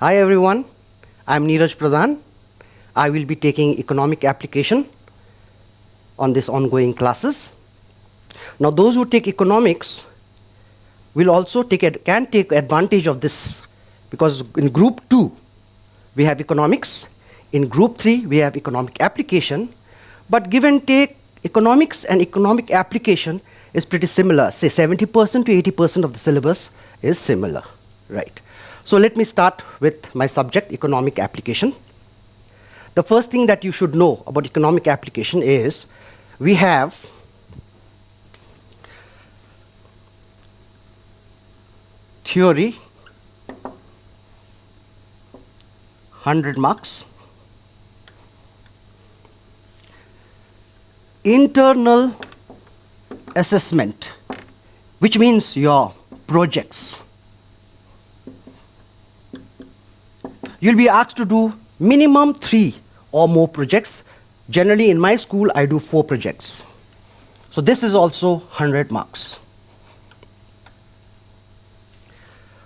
Hi everyone, I'm Neeraj Pradhan. I will be taking economic application on this ongoing classes. Now those who take economics will also can take advantage of this, because in group 2 we have economics, in group 3 we have economic application, but give and take economics and economic application is pretty similar. Say 70% to 80% of the syllabus is similar, right? So let me start with my subject, economic application. The first thing that you should know about economic application is we have theory, 100 marks, internal assessment, which means your projects. You'll be asked to do minimum 3 or more projects. Generally in my school I do 4 projects. So this is also 100 marks.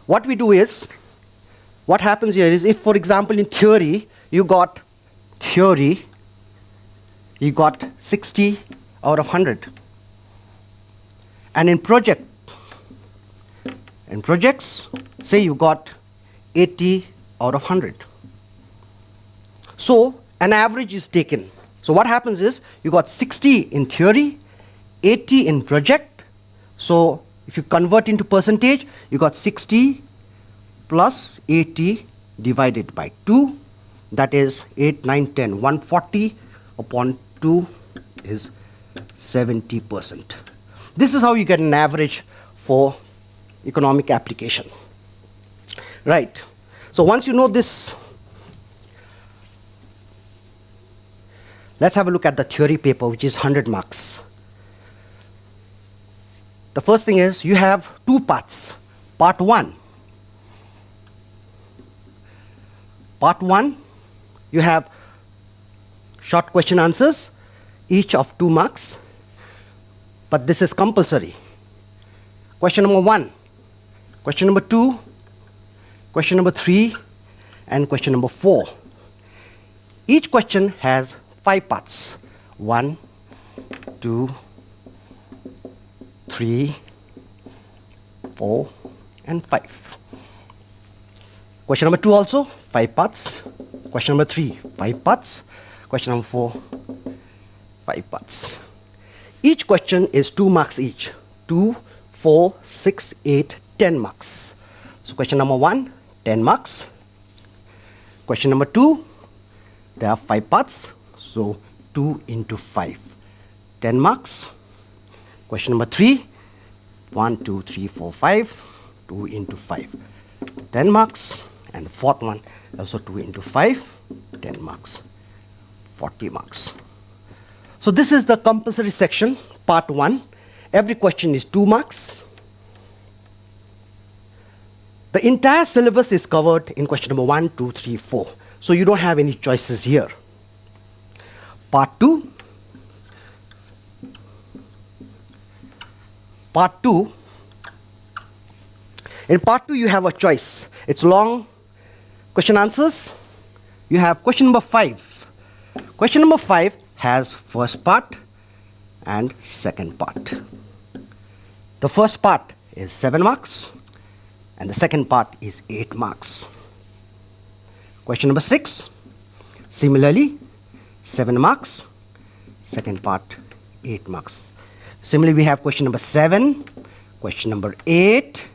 What we do is, what happens here is, if for example in theory you got 60 out of 100. And in projects, say you got 80 out of 100. So an average is taken. So what happens is, you got 60 in theory, 80 in project. So if you convert into percentage, you got 60 plus 80 divided by 2. That is 8, 9, 10. 140 upon 2 is 70%. This is how you get an average for economic application. Right. So once you know this, let's have a look at the theory paper, which is 100 marks. The first thing is, you have 2 parts. Part 1. Part 1, you have short question answers, each of 2 marks. But this is compulsory. Question number 1, question number 2, question number 3, and question number 4. Each question has 5 parts. 1, 2, 3, 4, and 5. Question number 2 also 5 parts. Question number 3, 5 parts. Question number 4, 5 parts. Each question is 2 marks each. 2, 4, 6, 8, 10 marks. So question number 1, 10 marks. Question number 2, there are 5 parts. So 2 into 5, 10 marks. Question number 3, 1, 2, 3, 4, 5, 2 into 5, 10 marks. And the fourth one, also 2 into 5, 10 marks, 40 marks. So this is the compulsory section, part 1. Every question is 2 marks. The entire syllabus is covered in question number 1, 2, 3, 4. So you don't have any choices here. Part 2. Part 2. In part 2 you have a choice. It's long question answers. You have question number 5. Question number 5 has first part and second part. The first part is 7 marks and the second part is 8 marks. Question number 6, similarly 7 marks, second part 8 marks. Similarly we have question number 7, question number 8,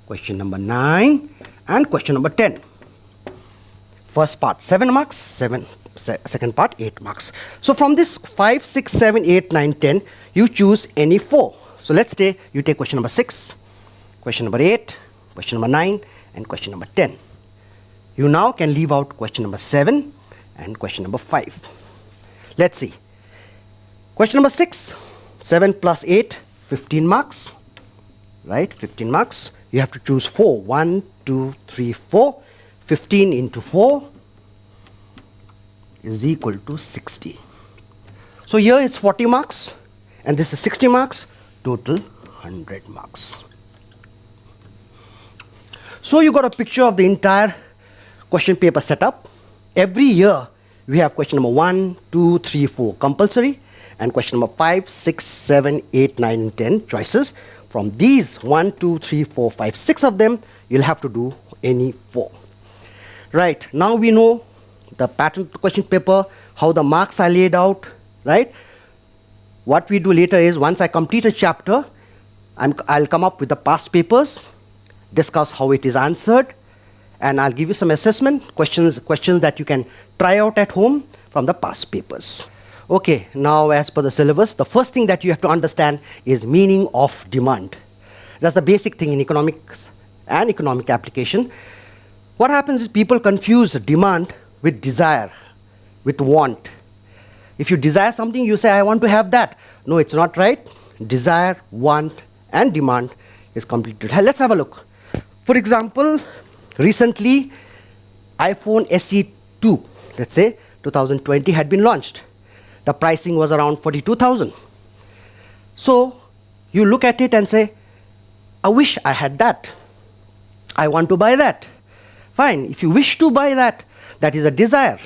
question number 9, and question number 10. First part 7 marks, second part 8 marks. So from this 5, 6, 7, 8, 9, 10, you choose any 4. So let's say you take question number 6, question number 8, question number 9, and question number 10. You now can leave out question number 7 and question number 5. Let's see. Question number 6, 7 plus 8, 15 marks. Right, 15 marks. You have to choose 4. 1, 2, 3, 4. 15 into 4 is equal to 60. So here it's 40 marks and this is 60 marks, total 100 marks. So you got a picture of the entire question paper setup. Every year, we have question number 1, 2, 3, 4 compulsory, and question number 5, 6, 7, 8, 9, and 10 choices. From these 1, 2, 3, 4, 5, 6 of them, you'll have to do any 4. Right, now we know the pattern of the question paper, how the marks are laid out, right? What we do later is, once I complete a chapter, I'll come up with the past papers, discuss how it is answered, and I'll give you some assessment questions that you can try out at home from the past papers. Okay, now as per the syllabus, the first thing that you have to understand is meaning of demand. That's the basic thing in economics and economic application. What happens is people confuse demand with desire, with want. If you desire something, you say, I want to have that. No, it's not right. Desire, want, and demand is completely. Let's have a look. For example, recently, iPhone SE 2, let's say, 2020 had been launched. The pricing was around 42,000. So, you look at it and say, I wish I had that. I want to buy that. Fine, if you wish to buy that, that is a desire.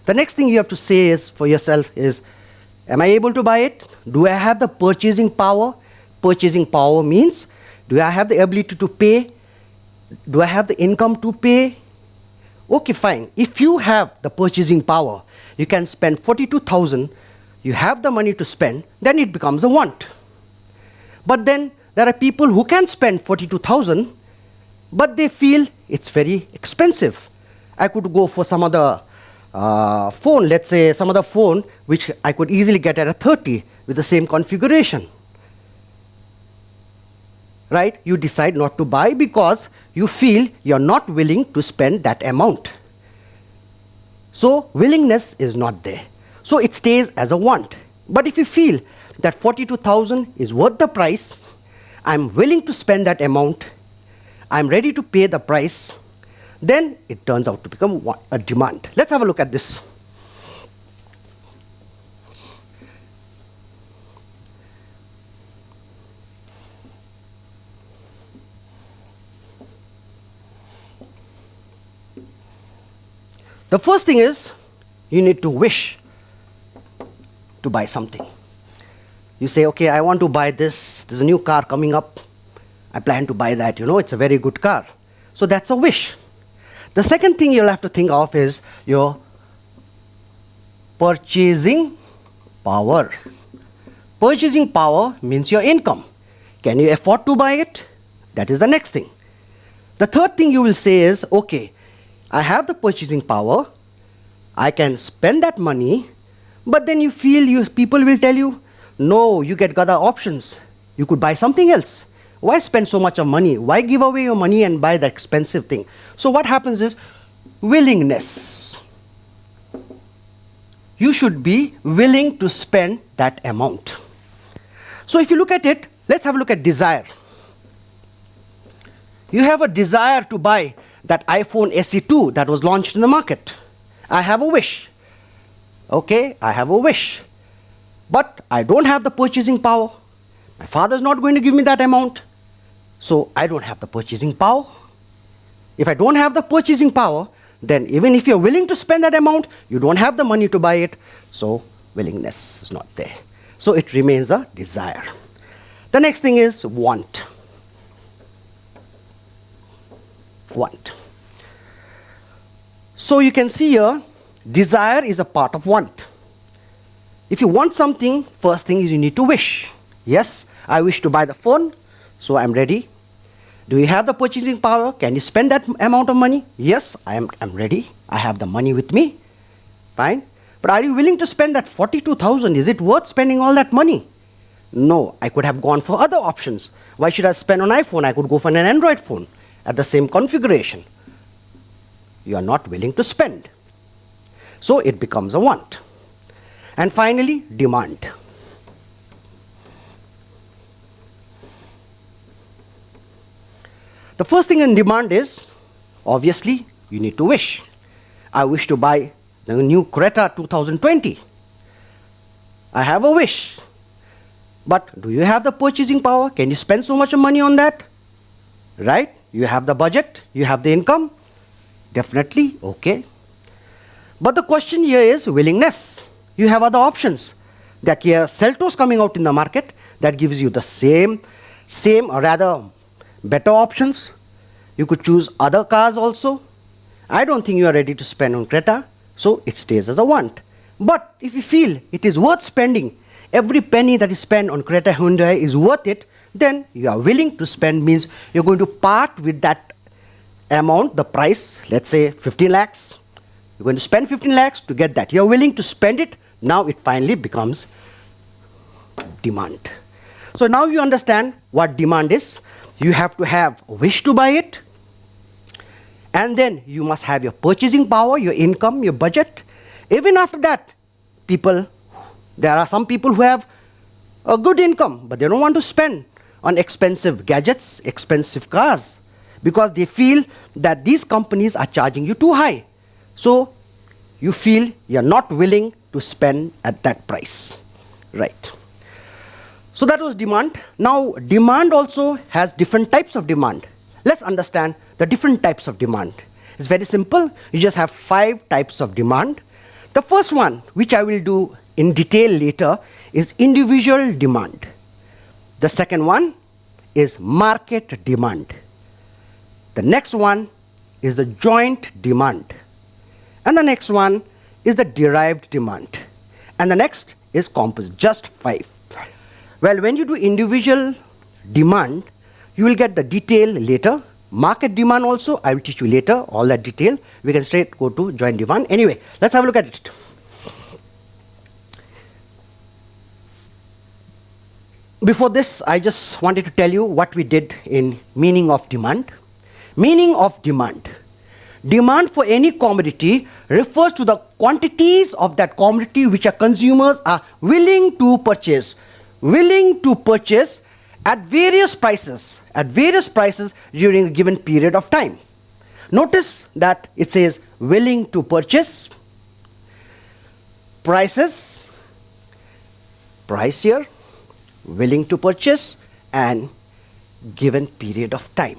The next thing you have to say is for yourself is, am I able to buy it? Do I have the purchasing power? Purchasing power means, do I have the ability to pay? Do I have the income to pay? Okay, fine. If you have the purchasing power, you can spend 42,000, you have the money to spend, then it becomes a want. But then there are people who can spend 42,000, but they feel it's very expensive. I could go for some other phone, let's say some other phone which I could easily get at a 30 with the same configuration. Right? You decide not to buy because you feel you're not willing to spend that amount. So willingness is not there. So it stays as a want. But if you feel that 42,000 is worth the price, I'm willing to spend that amount, I'm ready to pay the price, then it turns out to become a demand. Let's have a look at this. The first thing is, you need to wish to buy something. You say, okay, I want to buy this. There's a new car coming up. I plan to buy that. You know, it's a very good car. So that's a wish. The second thing you'll have to think of is your purchasing power. Purchasing power means your income. Can you afford to buy it? That is the next thing. The third thing you will say is, okay, I have the purchasing power, I can spend that money, but then you feel people will tell you, no, you get other options. You could buy something else. Why spend so much of money? Why give away your money and buy the expensive thing? So what happens is willingness. You should be willing to spend that amount. So if you look at it, let's have a look at desire. You have a desire to buy that iPhone SE 2 that was launched in the market. I have a wish. Okay, I have a wish. But I don't have the purchasing power. My father is not going to give me that amount. So I don't have the purchasing power. If I don't have the purchasing power, then even if you're willing to spend that amount, you don't have the money to buy it. So willingness is not there. So it remains a desire. The next thing is want. Want. So you can see here, desire is a part of want. If you want something, first thing is you need to wish. Yes, I wish to buy the phone, so I'm ready. Do you have the purchasing power? Can you spend that amount of money? Yes, I'm ready. I have the money with me. Fine. But are you willing to spend that 42,000? Is it worth spending all that money? No, I could have gone for other options. Why should I spend on iPhone? I could go for an Android phone at the same configuration. You are not willing to spend. So it becomes a want. And finally, demand. The first thing in demand is, obviously, you need to wish. I wish to buy the new Creta 2020. I have a wish. But do you have the purchasing power? Can you spend so much money on that? Right? You have the budget, you have the income. Definitely, okay. But the question here is willingness. You have other options. There are Seltos coming out in the market that gives you the same or rather better options. You could choose other cars also. I don't think you are ready to spend on Creta, so it stays as a want. But if you feel it is worth spending, every penny that is spent on Creta Hyundai is worth it, then you are willing to spend, means you're going to part with that amount, the price, let's say 15 lakhs. You're going to spend 15 lakhs to get that. You're willing to spend it. Now it finally becomes demand. So now you understand what demand is. You have to have a wish to buy it. And then you must have your purchasing power, your income, your budget. Even after that, there are some people who have a good income, but they don't want to spend on expensive gadgets, expensive cars, because they feel that these companies are charging you too high. So you feel you're not willing to spend at that price. Right. So that was demand. Now demand also has different types of demand. Let's understand the different types of demand. It's very simple. You just have 5 types of demand. The first one, which I will do in detail later, is individual demand. The second one is market demand. The next one is the joint demand. And the next one is the derived demand. And the next is composite, just 5. Well, when you do individual demand, you will get the detail later. Market demand also, I will teach you later, all that detail. We can straight go to joint demand. Anyway, let's have a look at it. Before this, I just wanted to tell you what we did in meaning of demand. Meaning of demand. Demand for any commodity refers to the quantities of that commodity which our consumers are willing to purchase. Willing to purchase at various prices during a given period of time. Notice that it says willing to purchase, prices, price here, willing to purchase, and given period of time.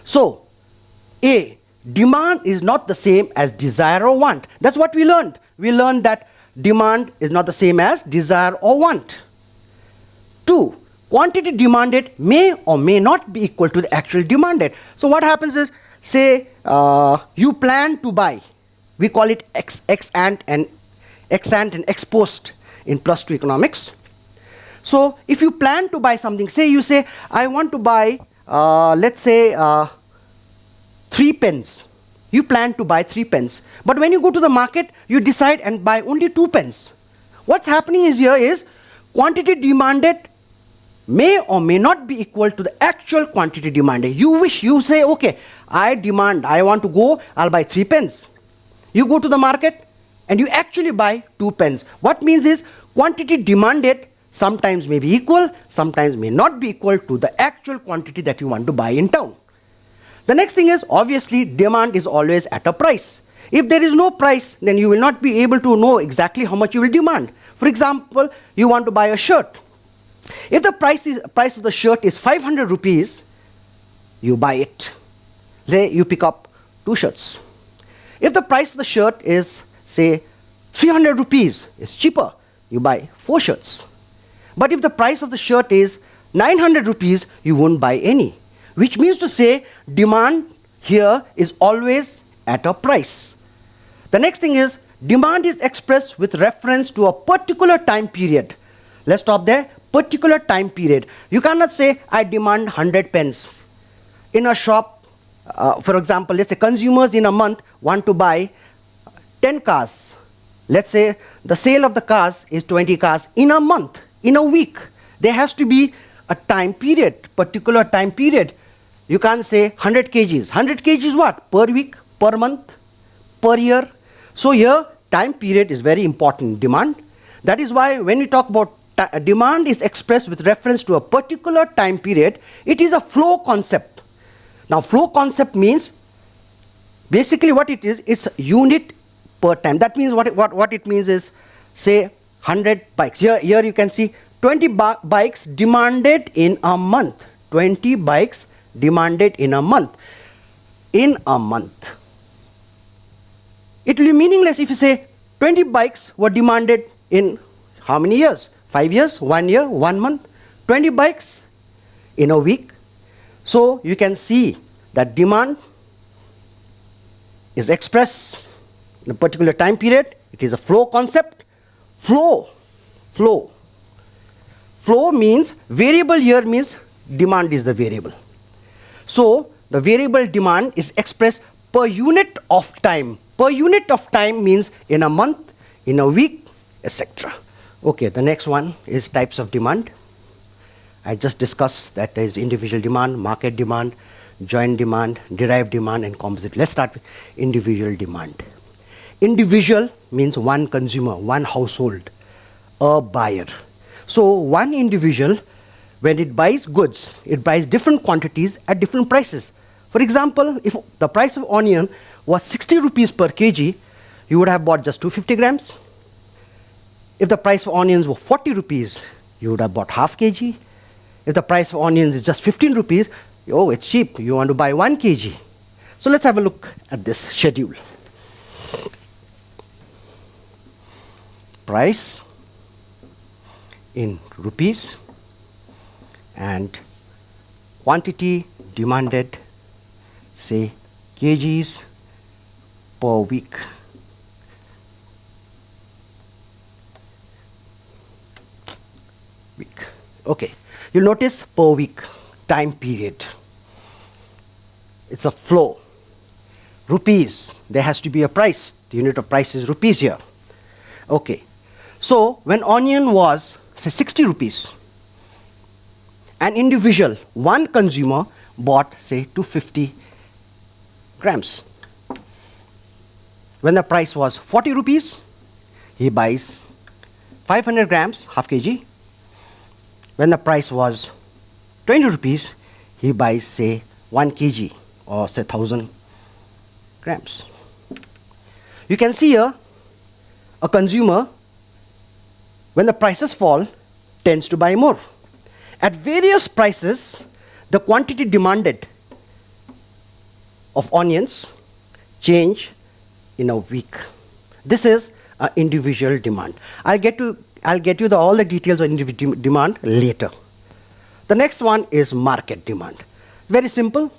So, A, demand is not the same as desire or want. That's what we learned. We learned that demand is not the same as desire or want. 2, quantity demanded may or may not be equal to the actual demanded. So what happens is, say you plan to buy, we call it ex ante and ex post in +2 economics. So if you plan to buy something, say you say, I want to buy, let's say 3 pens. You plan to buy 3 pens. But when you go to the market, you decide and buy only 2 pens. What's happening is here is quantity demanded may or may not be equal to the actual quantity demanded. You say, okay, I want to go, I'll buy 3 pens. You go to the market and you actually buy 2 pens. What means is quantity demanded sometimes may be equal, sometimes may not be equal to the actual quantity that you want to buy in town. The next thing is, obviously, demand is always at a price. If there is no price, then you will not be able to know exactly how much you will demand. For example, you want to buy a shirt. If the price of the shirt is 500 rupees, you buy it. Say you pick up 2 shirts. If the price of the shirt is, say, 300 rupees, it's cheaper, you buy 4 shirts. But if the price of the shirt is 900 rupees, you won't buy any. Which means to say, demand here is always at a price. The next thing is, demand is expressed with reference to a particular time period. Let's stop there. Particular time period. You cannot say, I demand 100 pens. In a shop, for example, let's say consumers in a month want to buy 10 cars. Let's say the sale of the cars is 20 cars in a month, in a week. There has to be a time period, particular time period. You can't say 100 kgs. 100 kgs what? Per week, per month, per year. So here, time period is very important in demand. That is why when we talk about demand is expressed with reference to a particular time period, it is a flow concept. Now, flow concept means, basically what it is, it's unit per time. That means what it means is, say 100 bikes. Here you can see 20 bikes demanded in a month. 20 bikes demanded in a month. in a month. It will be meaningless if you say 20 bikes were demanded in how many years? 5 years, 1 year, 1 month, 20 bikes in a week. So you can see that demand is expressed in a particular time period. It is a flow concept. Flow means variable here means demand is the variable. So the variable demand is expressed per unit of time. Per unit of time means in a month, in a week, etc. Okay, the next one is types of demand. I just discussed that there is individual demand, market demand, joint demand, derived demand, and composite. Let's start with individual demand. Individual means one consumer, one household, a buyer. So one individual, when it buys goods, it buys different quantities at different prices. For example, if the price of onion was 60 rupees per kg, you would have bought just 250 grams. If the price of onions were 40 rupees, you would have bought half kg. If the price of onions is just 15 rupees, oh, it's cheap, you want to buy 1 kg. So let's have a look at this schedule. Price in rupees and quantity demanded, say kgs per week. Okay, you'll notice per week, time period. It's a flow. Rupees, there has to be a price. The unit of price is rupees here. Okay, so when onion was, say, 60 rupees, an individual, one consumer, bought, say, 250 grams. When the price was 40 rupees, he buys 500 grams, half kg. When the price was 20 rupees, he buys, say, 1 kg or say 1000 grams. You can see here, a consumer, when the prices fall, tends to buy more. At various prices, the quantity demanded of onions change in a week. This is an individual demand. I'll get you all the details on individual demand later. The next one is market demand. Very simple.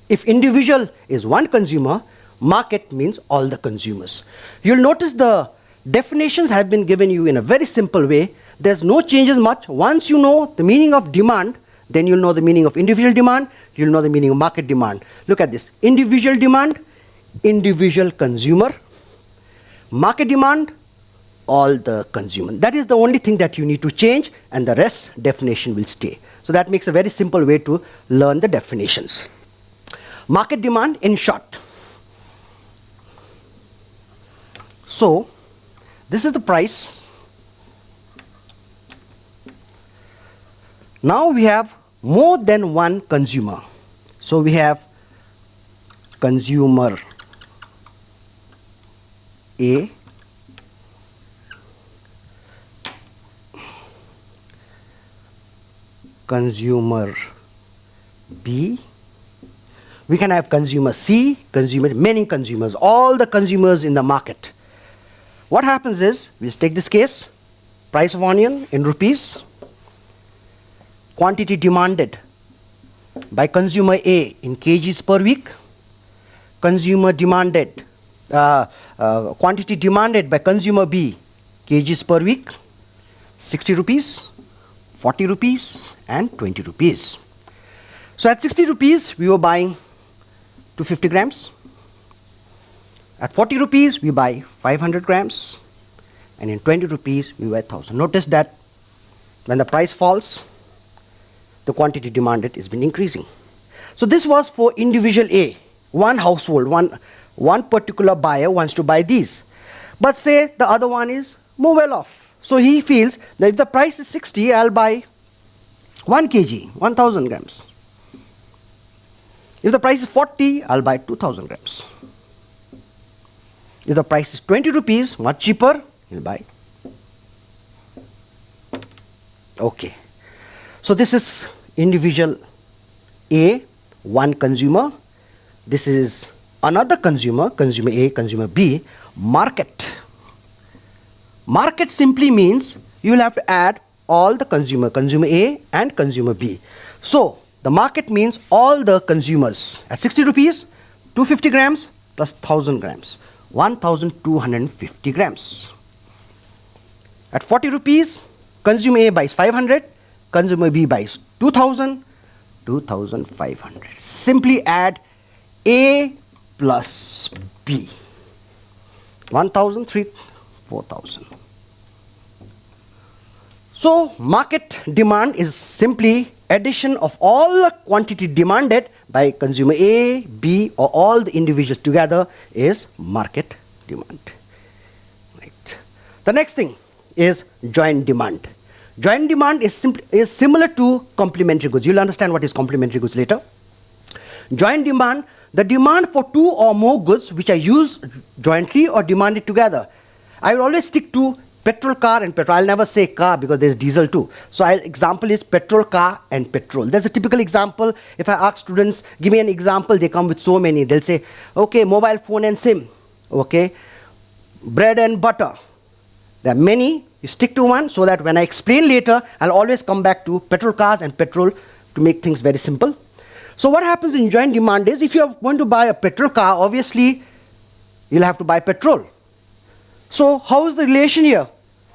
If individual is one consumer, market means all the consumers. You'll notice the definitions have been given you in a very simple way. There's no changes much. Once you know the meaning of demand, then you'll know the meaning of individual demand, you'll know the meaning of market demand. Look at this. Individual demand, individual consumer. Market demand, all the consumer. That is the only thing that you need to change, and the rest definition will stay. So that makes a very simple way to learn the definitions. Market demand in short. So this is the price. Now we have more than one consumer. So we have consumer A, consumer B, we can have consumer C, many consumers, all the consumers in the market. What happens is, let's take this case, price of onion in rupees, quantity demanded by consumer A in kgs per week, consumer demanded, quantity demanded by consumer B, kgs per week, 60 rupees, 40 rupees and 20 rupees. So at 60 rupees, we were buying 250 grams. At 40 rupees, we buy 500 grams. And in 20 rupees, we buy 1000. Notice that when the price falls, the quantity demanded has been increasing. So this was for individual A, one household, one particular buyer wants to buy these. But say the other one is more well off. So he feels that if the price is 60, I'll buy 1 kg, 1000 grams. If the price is 40, I'll buy 2000 grams. If the price is 20 rupees, much cheaper, he'll buy. Okay. So this is individual A, one consumer. This is another consumer, consumer A, consumer B, market. Market simply means you will have to add all the consumer A and consumer B. So the market means all the consumers. At 60 rupees, 250 grams plus 1000 grams, 1250 grams. At 40 rupees, consumer A buys 500, consumer B buys 2000, 2500. Simply add A plus B. 1000, 4000. So market demand is simply addition of all the quantity demanded by consumer A, B, or all the individuals together is market demand. Right. The next thing is joint demand. Joint demand is similar to complementary goods. You'll understand what is complementary goods later. Joint demand, the demand for two or more goods which are used jointly or demanded together. I will always stick to petrol car and petrol. I'll never say car because there's diesel too. So example is petrol car and petrol. There's a typical example. If I ask students, give me an example, they come with so many. They'll say, okay, mobile phone and SIM. Okay, bread and butter. There are many. You stick to one so that when I explain later, I'll always come back to petrol cars and petrol to make things very simple. So what happens in joint demand is if you're going to buy a petrol car, obviously you'll have to buy petrol. So how is the relation here?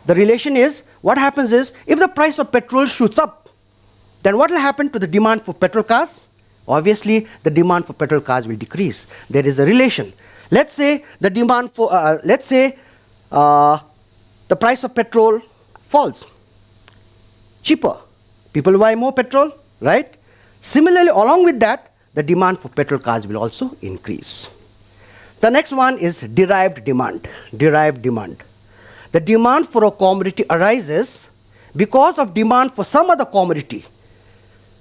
The relation is, what happens is, if the price of petrol shoots up, then what will happen to the demand for petrol cars? Obviously, the demand for petrol cars will decrease. There is a relation. Let's say the demand for, the price of petrol falls. Cheaper. People buy more petrol, right? Similarly, along with that, the demand for petrol cars will also increase. The next one is derived demand. Derived demand. The demand for a commodity arises because of demand for some other commodity.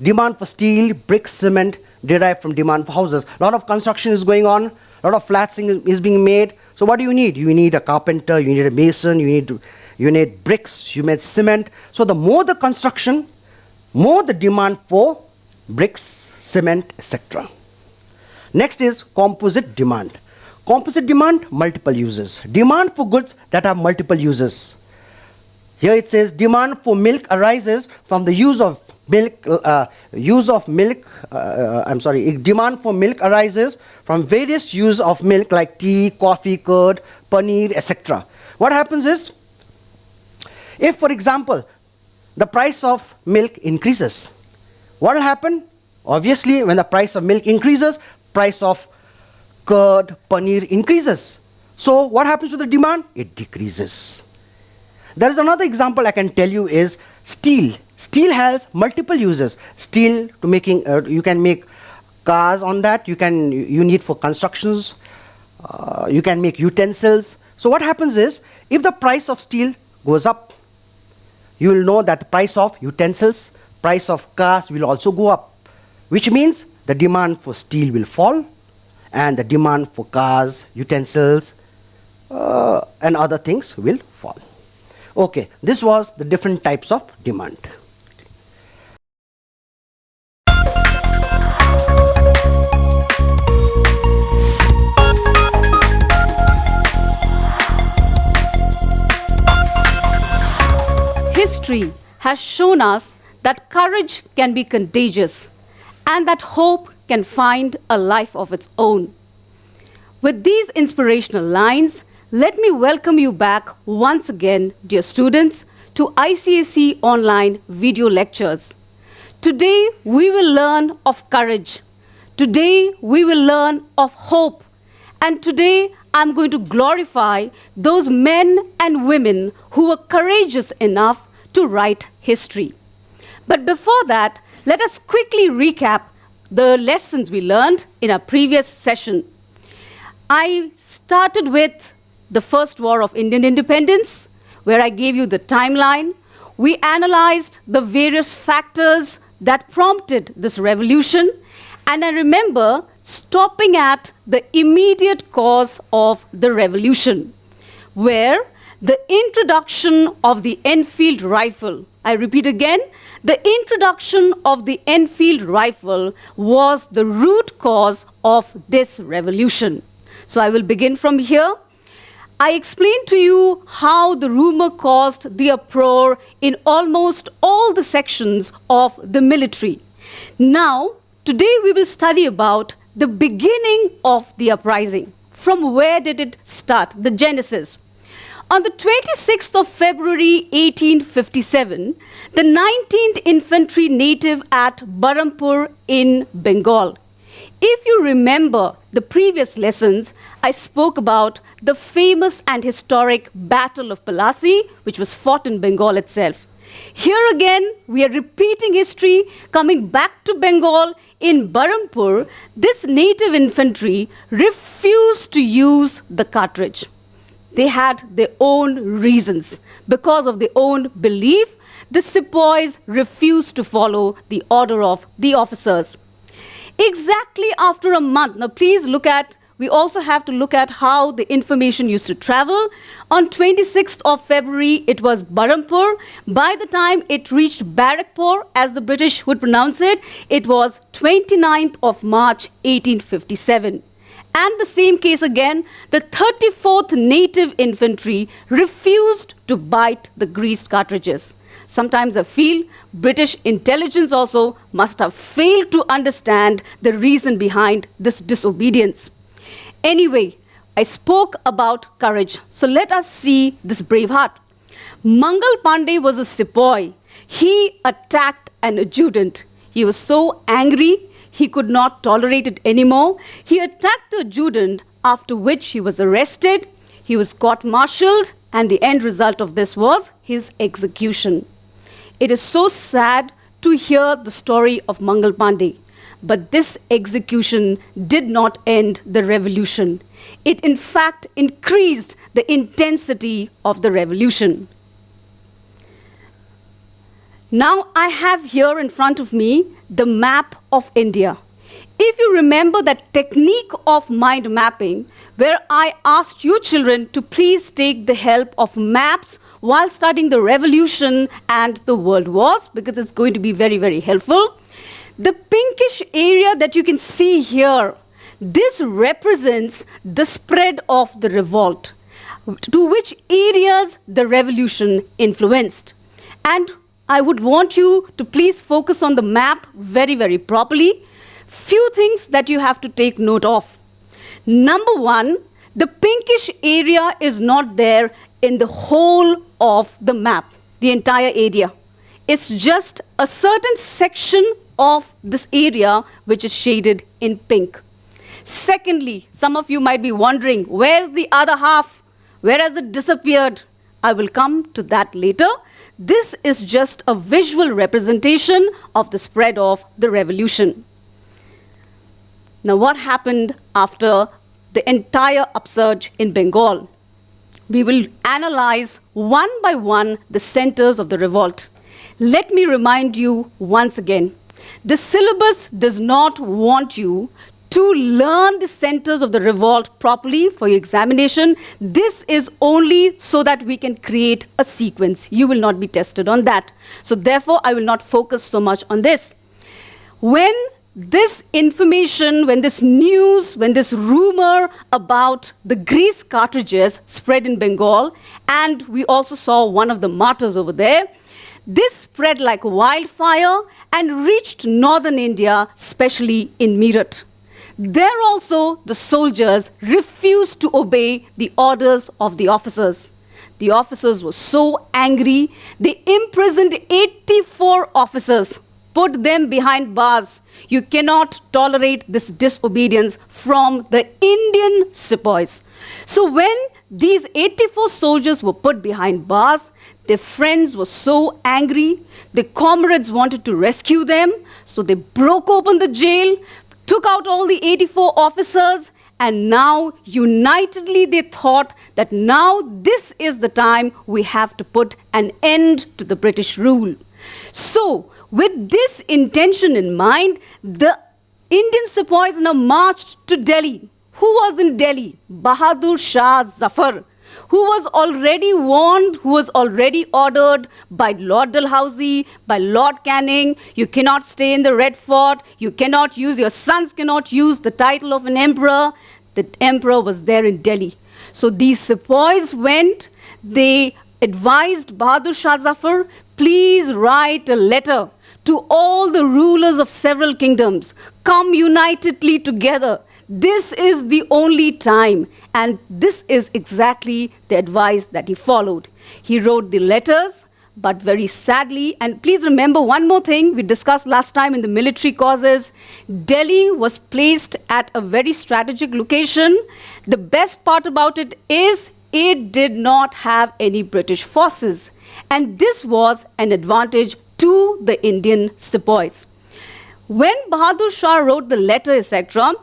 Demand for steel, bricks, cement, derived from demand for houses. A lot of construction is going on, a lot of flats is being made. So what do you need? You need a carpenter, you need a mason, you need bricks, you need cement. So the more the construction, more the demand for bricks, cement, etc. Next is composite demand. Composite demand, multiple uses. Demand for goods that have multiple uses. Here it says demand for milk arises from the use of milk. Demand for milk arises from various use of milk like tea, coffee, curd, paneer, etc. What happens is, if for example, the price of milk increases, what will happen? Obviously, when the price of milk increases, price of curd, paneer increases. So what happens to the demand? It decreases. There is another example I can tell you is steel. Steel has multiple uses. Steel to making, you can make cars on that. You need for constructions. You can make utensils. So what happens is, if the price of steel goes up, you will know that the price of utensils, price of cars will also go up, which means the demand for steel will fall and the demand for cars, utensils, and other things will fall. Okay, this was the different types of demand. History has shown us that courage can be contagious and that hope can find a life of its own. With these inspirational lines, let me welcome you back once again, dear students, to ICSE online video lectures. Today, we will learn of courage. Today, we will learn of hope. And today, I'm going to glorify those men and women who were courageous enough to write history. But before that, let us quickly recap the lessons we learned in our previous session. I started with the First War of Indian Independence, where I gave you the timeline. We analyzed the various factors that prompted this revolution, and I remember stopping at the immediate cause of the revolution, where the introduction of the Enfield rifle I repeat again, the introduction of the Enfield rifle was the root cause of this revolution. So I will begin from here. I explained to you how the rumor caused the uproar in almost all the sections of the military. Now, today we will study about the beginning of the uprising. From where did it start? The genesis. On the 26th of February 1857, the 19th Infantry Native at Berhampur in Bengal. If you remember the previous lessons, I spoke about the famous and historic Battle of Plassey, which was fought in Bengal itself. Here again, we are repeating history, coming back to Bengal. In Berhampur, this native infantry refused to use the cartridge. They had their own reasons. Because of their own belief, the sepoys refused to follow the order of the officers. Exactly after a month, now please look at, we also have to look at how the information used to travel. On 26th of February, it was Berhampur. By the time it reached Barrackpore, as the British would pronounce it, it was 29th of March 1857. And the same case again, the 34th Native Infantry refused to bite the greased cartridges. Sometimes I feel British intelligence also must have failed to understand the reason behind this disobedience. Anyway, I spoke about courage. So let us see this brave heart. Mangal Pandey was a sepoy. He attacked an adjutant. He was so angry, he could not tolerate it anymore. He attacked the adjutant, after which he was arrested. He was court-martialed, and the end result of this was his execution. It is so sad to hear the story of Mangal Pandey. But this execution did not end the revolution. It in fact increased the intensity of the revolution. Now I have here in front of me the map of India. If you remember that technique of mind mapping, where I asked you children to please take the help of maps while studying the revolution and the world wars, because it's going to be very, very helpful. The pinkish area that you can see here, this represents the spread of the revolt, to which areas the revolution influenced. And I would want you to please focus on the map very, very properly. Few things that you have to take note of. Number one, the pinkish area is not there in the whole of the map, the entire area. It's just a certain section of this area which is shaded in pink. Secondly, some of you might be wondering, where's the other half? Where has it disappeared? I will come to that later. This is just a visual representation of the spread of the revolution. Now, what happened after the entire upsurge in Bengal? We will analyze one by one the centers of the revolt. Let me remind you once again, the syllabus does not want you to learn the centers of the revolt properly for your examination. This is only so that we can create a sequence. You will not be tested on that. So therefore, I will not focus so much on this. When this information, when this news, when this rumor about the grease cartridges spread in Bengal, and we also saw one of the martyrs over there, this spread like wildfire and reached northern India, especially in Meerut. There also, the soldiers refused to obey the orders of the officers. The officers were so angry, they imprisoned 84 officers, put them behind bars. You cannot tolerate this disobedience from the Indian sepoys. So when these 84 soldiers were put behind bars, their friends were so angry, their comrades wanted to rescue them, so they broke open the jail, took out all the 84 officers, and now unitedly they thought that now this is the time we have to put an end to the British rule. So, with this intention in mind, the Indian sepoys now marched to Delhi. Who was in Delhi? Bahadur Shah Zafar, who was already warned, who was already ordered by Lord Dalhousie, by Lord Canning, you cannot stay in the Red Fort, you cannot use, your sons cannot use the title of an emperor. The emperor was there in Delhi. So these sepoys went, they advised Bahadur Shah Zafar, please write a letter to all the rulers of several kingdoms. Come unitedly together. This is the only time. And this is exactly the advice that he followed. He wrote the letters, but very sadly, and please remember one more thing we discussed last time in the military causes, Delhi was placed at a very strategic location. The best part about it is it did not have any British forces. And this was an advantage to the Indian sepoys. When Bahadur Shah wrote the letter, etc.,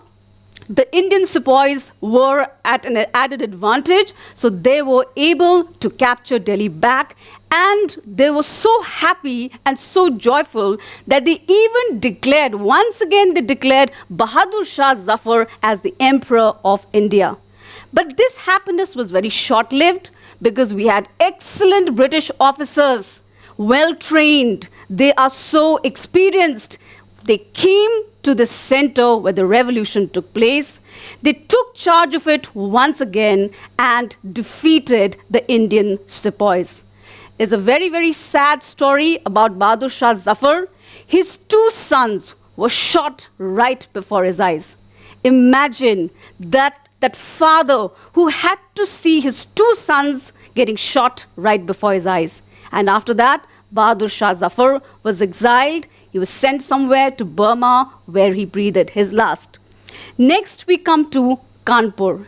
the Indian sepoys were at an added advantage, so they were able to capture Delhi back, and they were so happy and so joyful that they even declared, once again they declared Bahadur Shah Zafar as the Emperor of India. But this happiness was very short-lived because we had excellent British officers, well-trained, they are so experienced. They came to the center where the revolution took place. They took charge of it once again and defeated the Indian sepoys. There's a very, very sad story about Bahadur Shah Zafar. His two sons were shot right before his eyes. Imagine that father who had to see his two sons getting shot right before his eyes. And after that, Bahadur Shah Zafar was exiled. He was sent somewhere to Burma, where he breathed his last. Next, we come to Kanpur.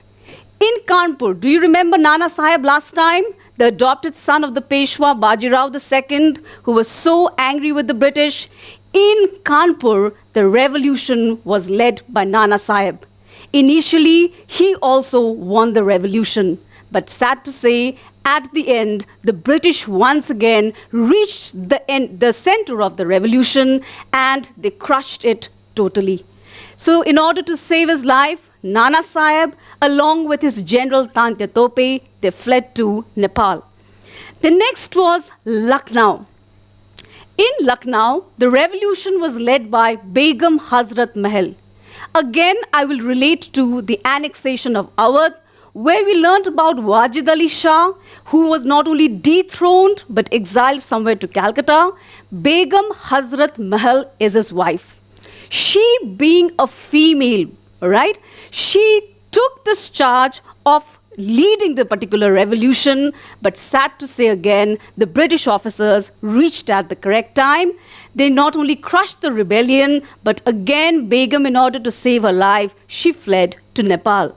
In Kanpur, do you remember Nana Sahib last time? The adopted son of the Peshwa Bajirao II, who was so angry with the British. In Kanpur, the revolution was led by Nana Sahib. Initially, he also won the revolution. But sad to say, at the end, the British once again reached the center of the revolution and they crushed it totally. So in order to save his life, Nana Sahib, along with his general Tantya Tope, they fled to Nepal. The next was Lucknow. In Lucknow, the revolution was led by Begum Hazrat Mahal. Again, I will relate to the annexation of Awadh, where we learnt about Wajid Ali Shah, who was not only dethroned but exiled somewhere to Calcutta. Begum Hazrat Mahal is his wife. She, being a female, right, she took this charge of leading the particular revolution, but sad to say again, the British officers reached at the correct time. They not only crushed the rebellion, but again, Begum, in order to save her life, she fled to Nepal.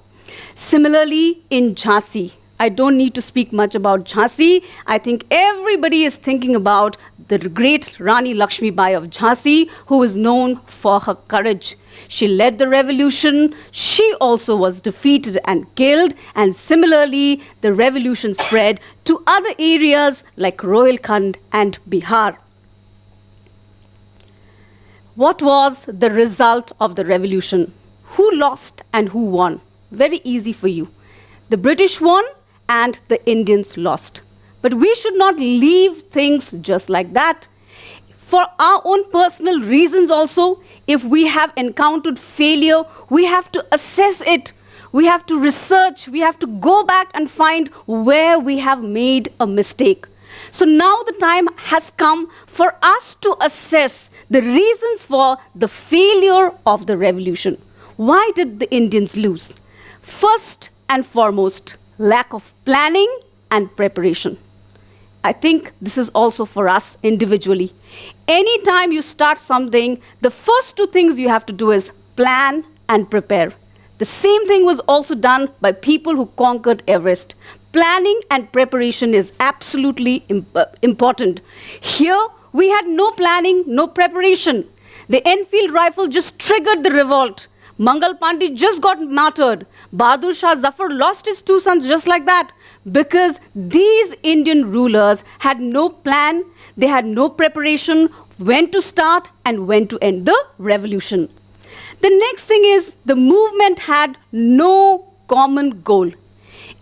Similarly, in Jhansi, I don't need to speak much about Jhansi. I think everybody is thinking about the great Rani Lakshmi Bai of Jhansi, who is known for her courage. She led the revolution. She also was defeated and killed. And similarly, the revolution spread to other areas like Rohilkhand and Bihar. What was the result of the revolution? Who lost and who won? Very easy for you. The British won and the Indians lost. But we should not leave things just like that. For our own personal reasons also, if we have encountered failure, we have to assess it. We have to research. We have to go back and find where we have made a mistake. So now the time has come for us to assess the reasons for the failure of the revolution. Why did the Indians lose? First and foremost, lack of planning and preparation. I think this is also for us individually. Anytime you start something, the first two things you have to do is plan and prepare. The same thing was also done by people who conquered Everest. Planning and preparation is absolutely important. Here, we had no planning, no preparation. The Enfield rifle just triggered the revolt. Mangal Pandey just got martyred. Bahadur Shah Zafar lost his two sons just like that because these Indian rulers had no plan, they had no preparation, when to start and when to end the revolution. The next thing is the movement had no common goal.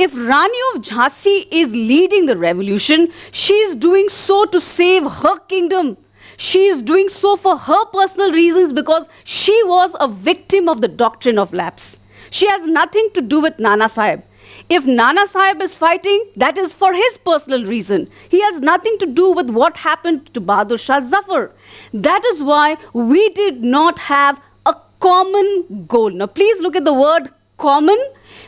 If Rani of Jhansi is leading the revolution, she is doing so to save her kingdom. She is doing so for her personal reasons because she was a victim of the doctrine of lapse. She has nothing to do with Nana Sahib. If Nana Sahib is fighting, that is for his personal reason. He has nothing to do with what happened to Bahadur Shah Zafar. That is why we did not have a common goal. Now, please look at the word common,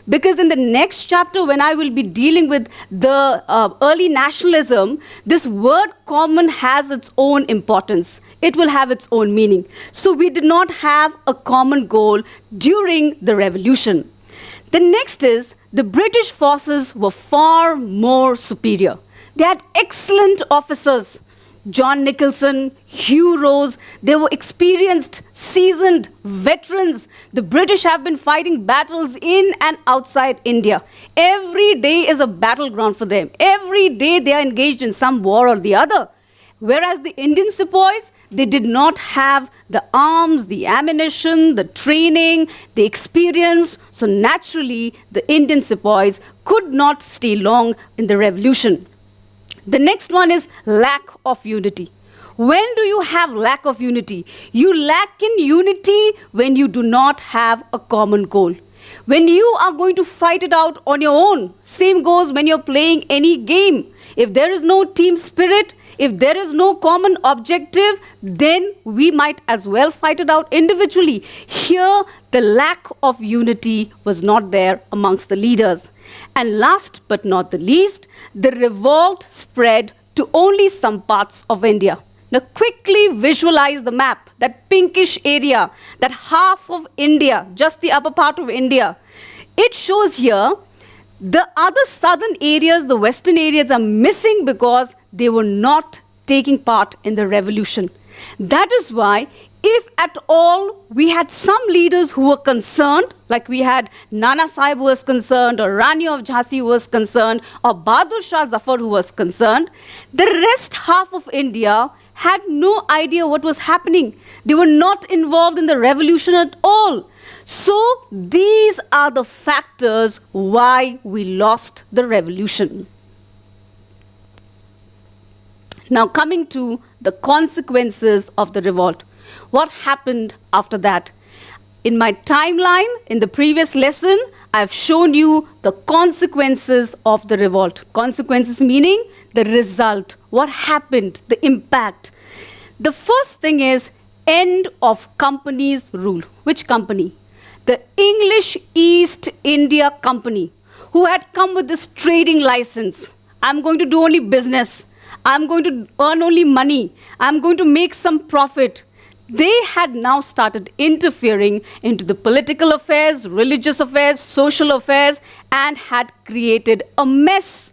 because in the next chapter, when I will be dealing with the early nationalism, this word common has its own importance. It will have its own meaning. So we did not have a common goal during the revolution. The next is the British forces were far more superior. They had excellent officers. John Nicholson, Hugh Rose, they were experienced, seasoned veterans. The British have been fighting battles in and outside India. Every day is a battleground for them. Every day they are engaged in some war or the other. Whereas the Indian sepoys, they did not have the arms, the ammunition, the training, the experience. So naturally, the Indian sepoys could not stay long in the revolution. The next one is lack of unity. When do you have lack of unity? You lack in unity when you do not have a common goal. When you are going to fight it out on your own. Same goes when you're playing any game. If there is no team spirit, if there is no common objective, then we might as well fight it out individually. Here, the lack of unity was not there amongst the leaders. And last but not the least, the revolt spread to only some parts of India. Now quickly visualize the map, that pinkish area, that half of India, just the upper part of India. It shows here the other southern areas, the western areas are missing because they were not taking part in the revolution. That is why, if at all we had some leaders who were concerned, like we had Nana Sahib who was concerned, or Rani of Jhansi who was concerned, or Bahadur Shah Zafar who was concerned, the rest half of India had no idea what was happening. They were not involved in the revolution at all. So these are the factors why we lost the revolution. Now coming to the consequences of the revolt. What happened after that? In my timeline, in the previous lesson, I've shown you the consequences of the revolt. Consequences meaning the result, what happened, the impact. The first thing is end of company's rule. Which company? The English East India Company, who had come with this trading license. I'm going to do only business. I'm going to earn only money. I'm going to make some profit. They had now started interfering into the political affairs, religious affairs, social affairs, and had created a mess.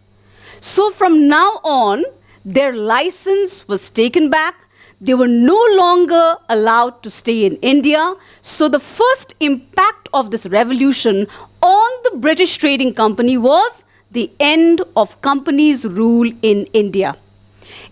So from now on, their license was taken back. They were no longer allowed to stay in India. So the first impact of this revolution on the British Trading Company was the end of company's rule in India.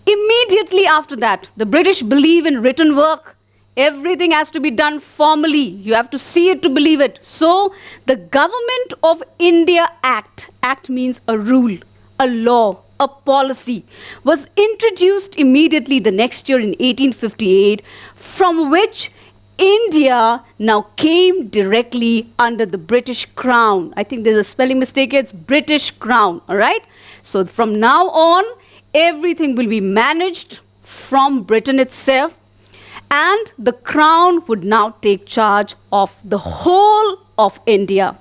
Immediately after that, the British believe in written work. Everything has to be done formally. You have to see it to believe it. So the Government of India Act means a rule, a law, a policy, was introduced immediately the next year in 1858, from which India now came directly under the British Crown. I think there's a spelling mistake. It's British Crown, all right? So from now on, everything will be managed from Britain itself, and the Crown would now take charge of the whole of India.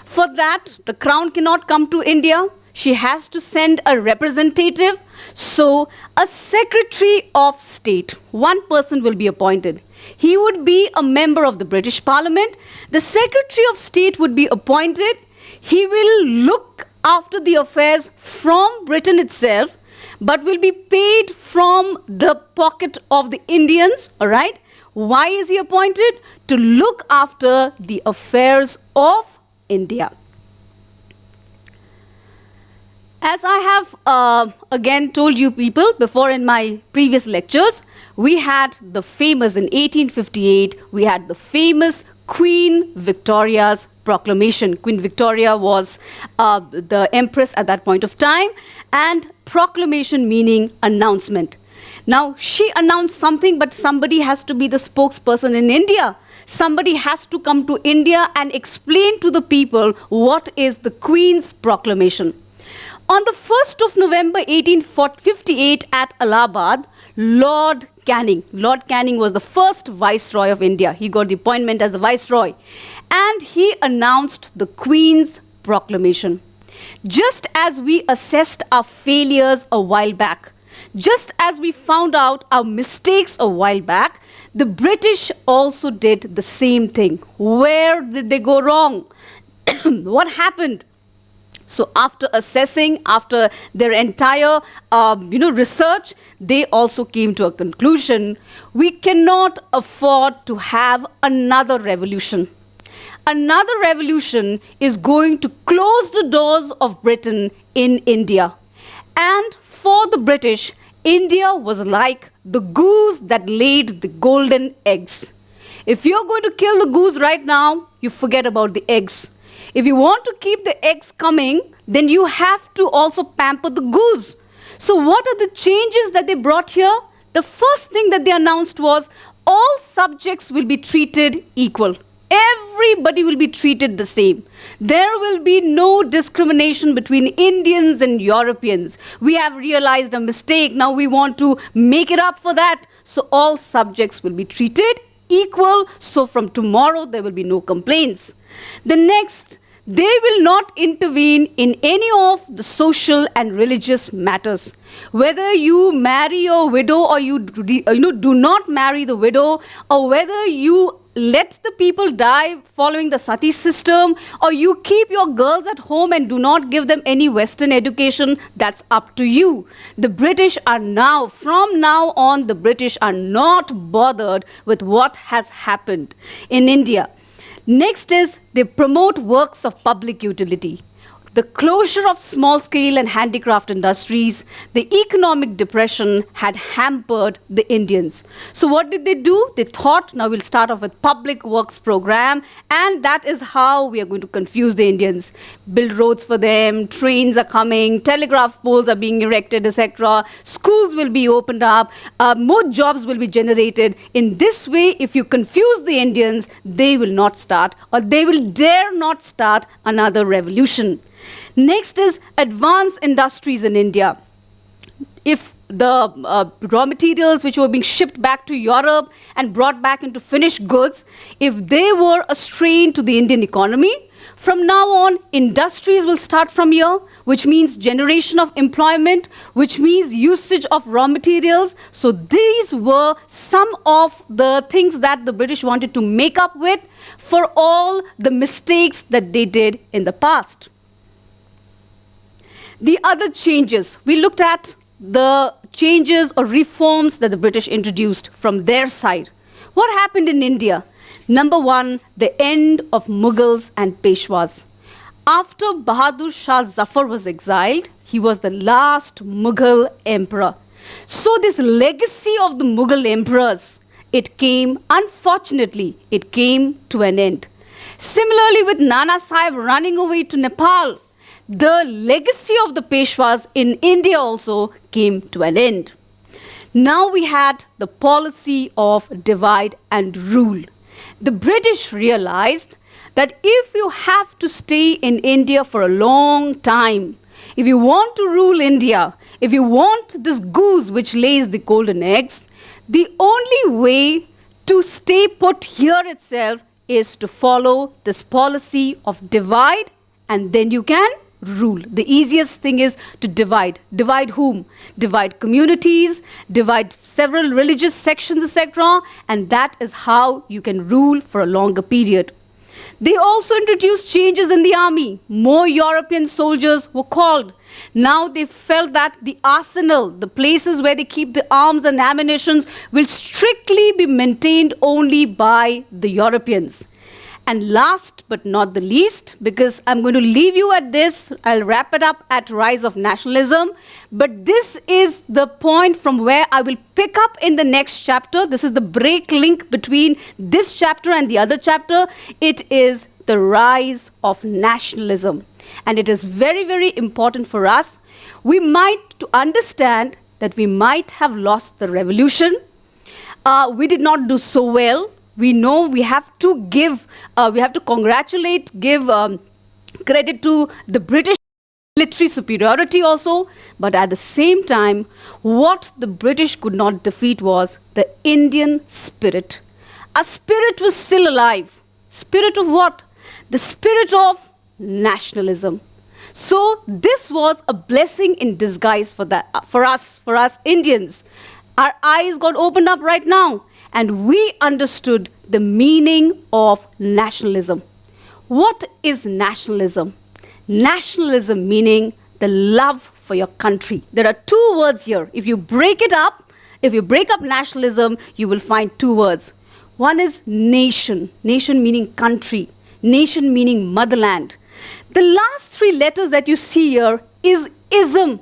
For that, the Crown cannot come to India. She has to send a representative. So a Secretary of State, one person will be appointed. He would be a member of the British Parliament. The Secretary of State would be appointed. He will look after the affairs from Britain itself, but will be paid from the pocket of the Indians, all right? Why is he appointed? To look after the affairs of India. As I have again told you people before in my previous lectures, we had the famous, in 1858, we had the famous Queen Victoria's proclamation. Queen Victoria was the empress at that point of time, and proclamation meaning announcement. Now, she announced something, but somebody has to be the spokesperson in India. Somebody has to come to India and explain to the people what is the Queen's proclamation. On the 1st of November 1858 at Allahabad, Lord Canning was the first Viceroy of India. He got the appointment as the Viceroy. And he announced the Queen's proclamation. Just as we assessed our failures a while back, just as we found out our mistakes a while back, the British also did the same thing. Where did they go wrong? What happened? So after assessing, after their entire research, they also came to a conclusion: we cannot afford to have another revolution. Another revolution is going to close the doors of Britain in India. And for the British, India was like the goose that laid the golden eggs. If you're going to kill the goose right now, you forget about the eggs. If you want to keep the eggs coming, then you have to also pamper the goose. So what are the changes that they brought here? The first thing that they announced was all subjects will be treated equal. Everybody will be treated the same. There will be no discrimination between Indians and Europeans. We have realized a mistake. Now we want to make it up for that. So all subjects will be treated equal. So from tomorrow, there will be no complaints. The next, they will not intervene in any of the social and religious matters. Whether you marry your widow or you do not marry the widow, or whether you let the people die following the sati system, or you keep your girls at home and do not give them any Western education, that's up to you. The British are now, from now on, the British are not bothered with what has happened in India. Next is they promote works of public utility. The closure of small-scale and handicraft industries, the economic depression had hampered the Indians. So what did they do? They thought, now we'll start off with public works program, and that is how we are going to confuse the Indians. Build roads for them, trains are coming, telegraph poles are being erected, etc. Schools will be opened up, more jobs will be generated. In this way, if you confuse the Indians, they will not start, or they will dare not start another revolution. Next is advanced industries in India. If the raw materials which were being shipped back to Europe and brought back into finished goods, if they were a strain to the Indian economy, from now on, industries will start from here, which means generation of employment, which means usage of raw materials. So these were some of the things that the British wanted to make up with for all the mistakes that they did in the past. The other changes, we looked at the changes or reforms that the British introduced from their side. What happened in India? Number one, the end of Mughals and Peshwas. After Bahadur Shah Zafar was exiled, he was the last Mughal emperor. So this legacy of the Mughal emperors, unfortunately, it came to an end. Similarly, with Nana Sahib running away to Nepal, the legacy of the Peshwas in India also came to an end. Now we had the policy of divide and rule. The British realized that if you have to stay in India for a long time, if you want to rule India, if you want this goose which lays the golden eggs, the only way to stay put here itself is to follow this policy of divide, and then you can rule. The easiest thing is to divide. Divide whom? Divide communities, divide several religious sections, etc. And that is how you can rule for a longer period. They also introduced changes in the army. More European soldiers were called. Now they felt that the arsenal, the places where they keep the arms and ammunitions, will strictly be maintained only by the Europeans. And last but not the least, because I'm going to leave you at this, I'll wrap it up at rise of nationalism. But this is the point from where I will pick up in the next chapter. This is the break link between this chapter and the other chapter. It is the rise of nationalism. And it is very, very important for us. We might to understand that we might have lost the revolution. We did not do so well. We know we have to give, we have to congratulate, give credit to the British military superiority also. But at the same time, what the British could not defeat was the Indian spirit. A spirit was still alive. Spirit of what? The spirit of nationalism. So this was a blessing in disguise for that, for us Indians. Our eyes got opened up right now, and we understood the meaning of nationalism. What is nationalism? Nationalism meaning the love for your country. There are two words here. If you break it up, if you break up nationalism, you will find two words. One is nation. Nation meaning country. Nation meaning motherland. The last three letters that you see here is ism.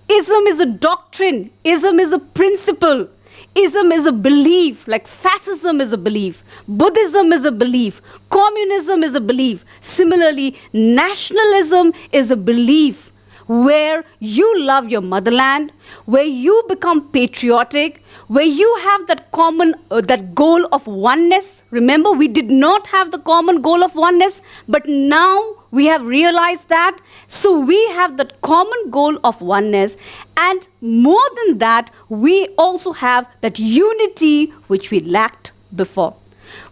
Ism is a doctrine. Ism is a principle. Ism is a belief, like fascism is a belief. Buddhism is a belief. Communism is a belief. Similarly, nationalism is a belief where you love your motherland, where you become patriotic, where you have that common, that goal of oneness. Remember, we did not have the common goal of oneness, but now we have realized that. So we have that common goal of oneness. And more than that, we also have that unity which we lacked before.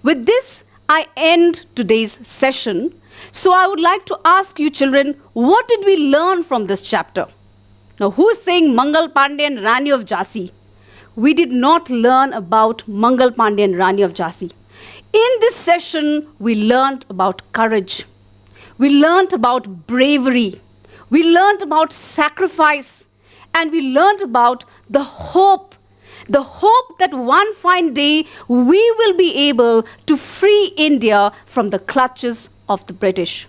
With this, I end today's session. So I would like to ask you children, what did we learn from this chapter? Now, who is saying Mangal Pandey and Rani of Jhansi? We did not learn about Mangal Pandey and Rani of Jhansi. In this session, we learned about courage. We learned about bravery. We learned about sacrifice. And we learned about the hope that one fine day we will be able to free India from the clutches of the British.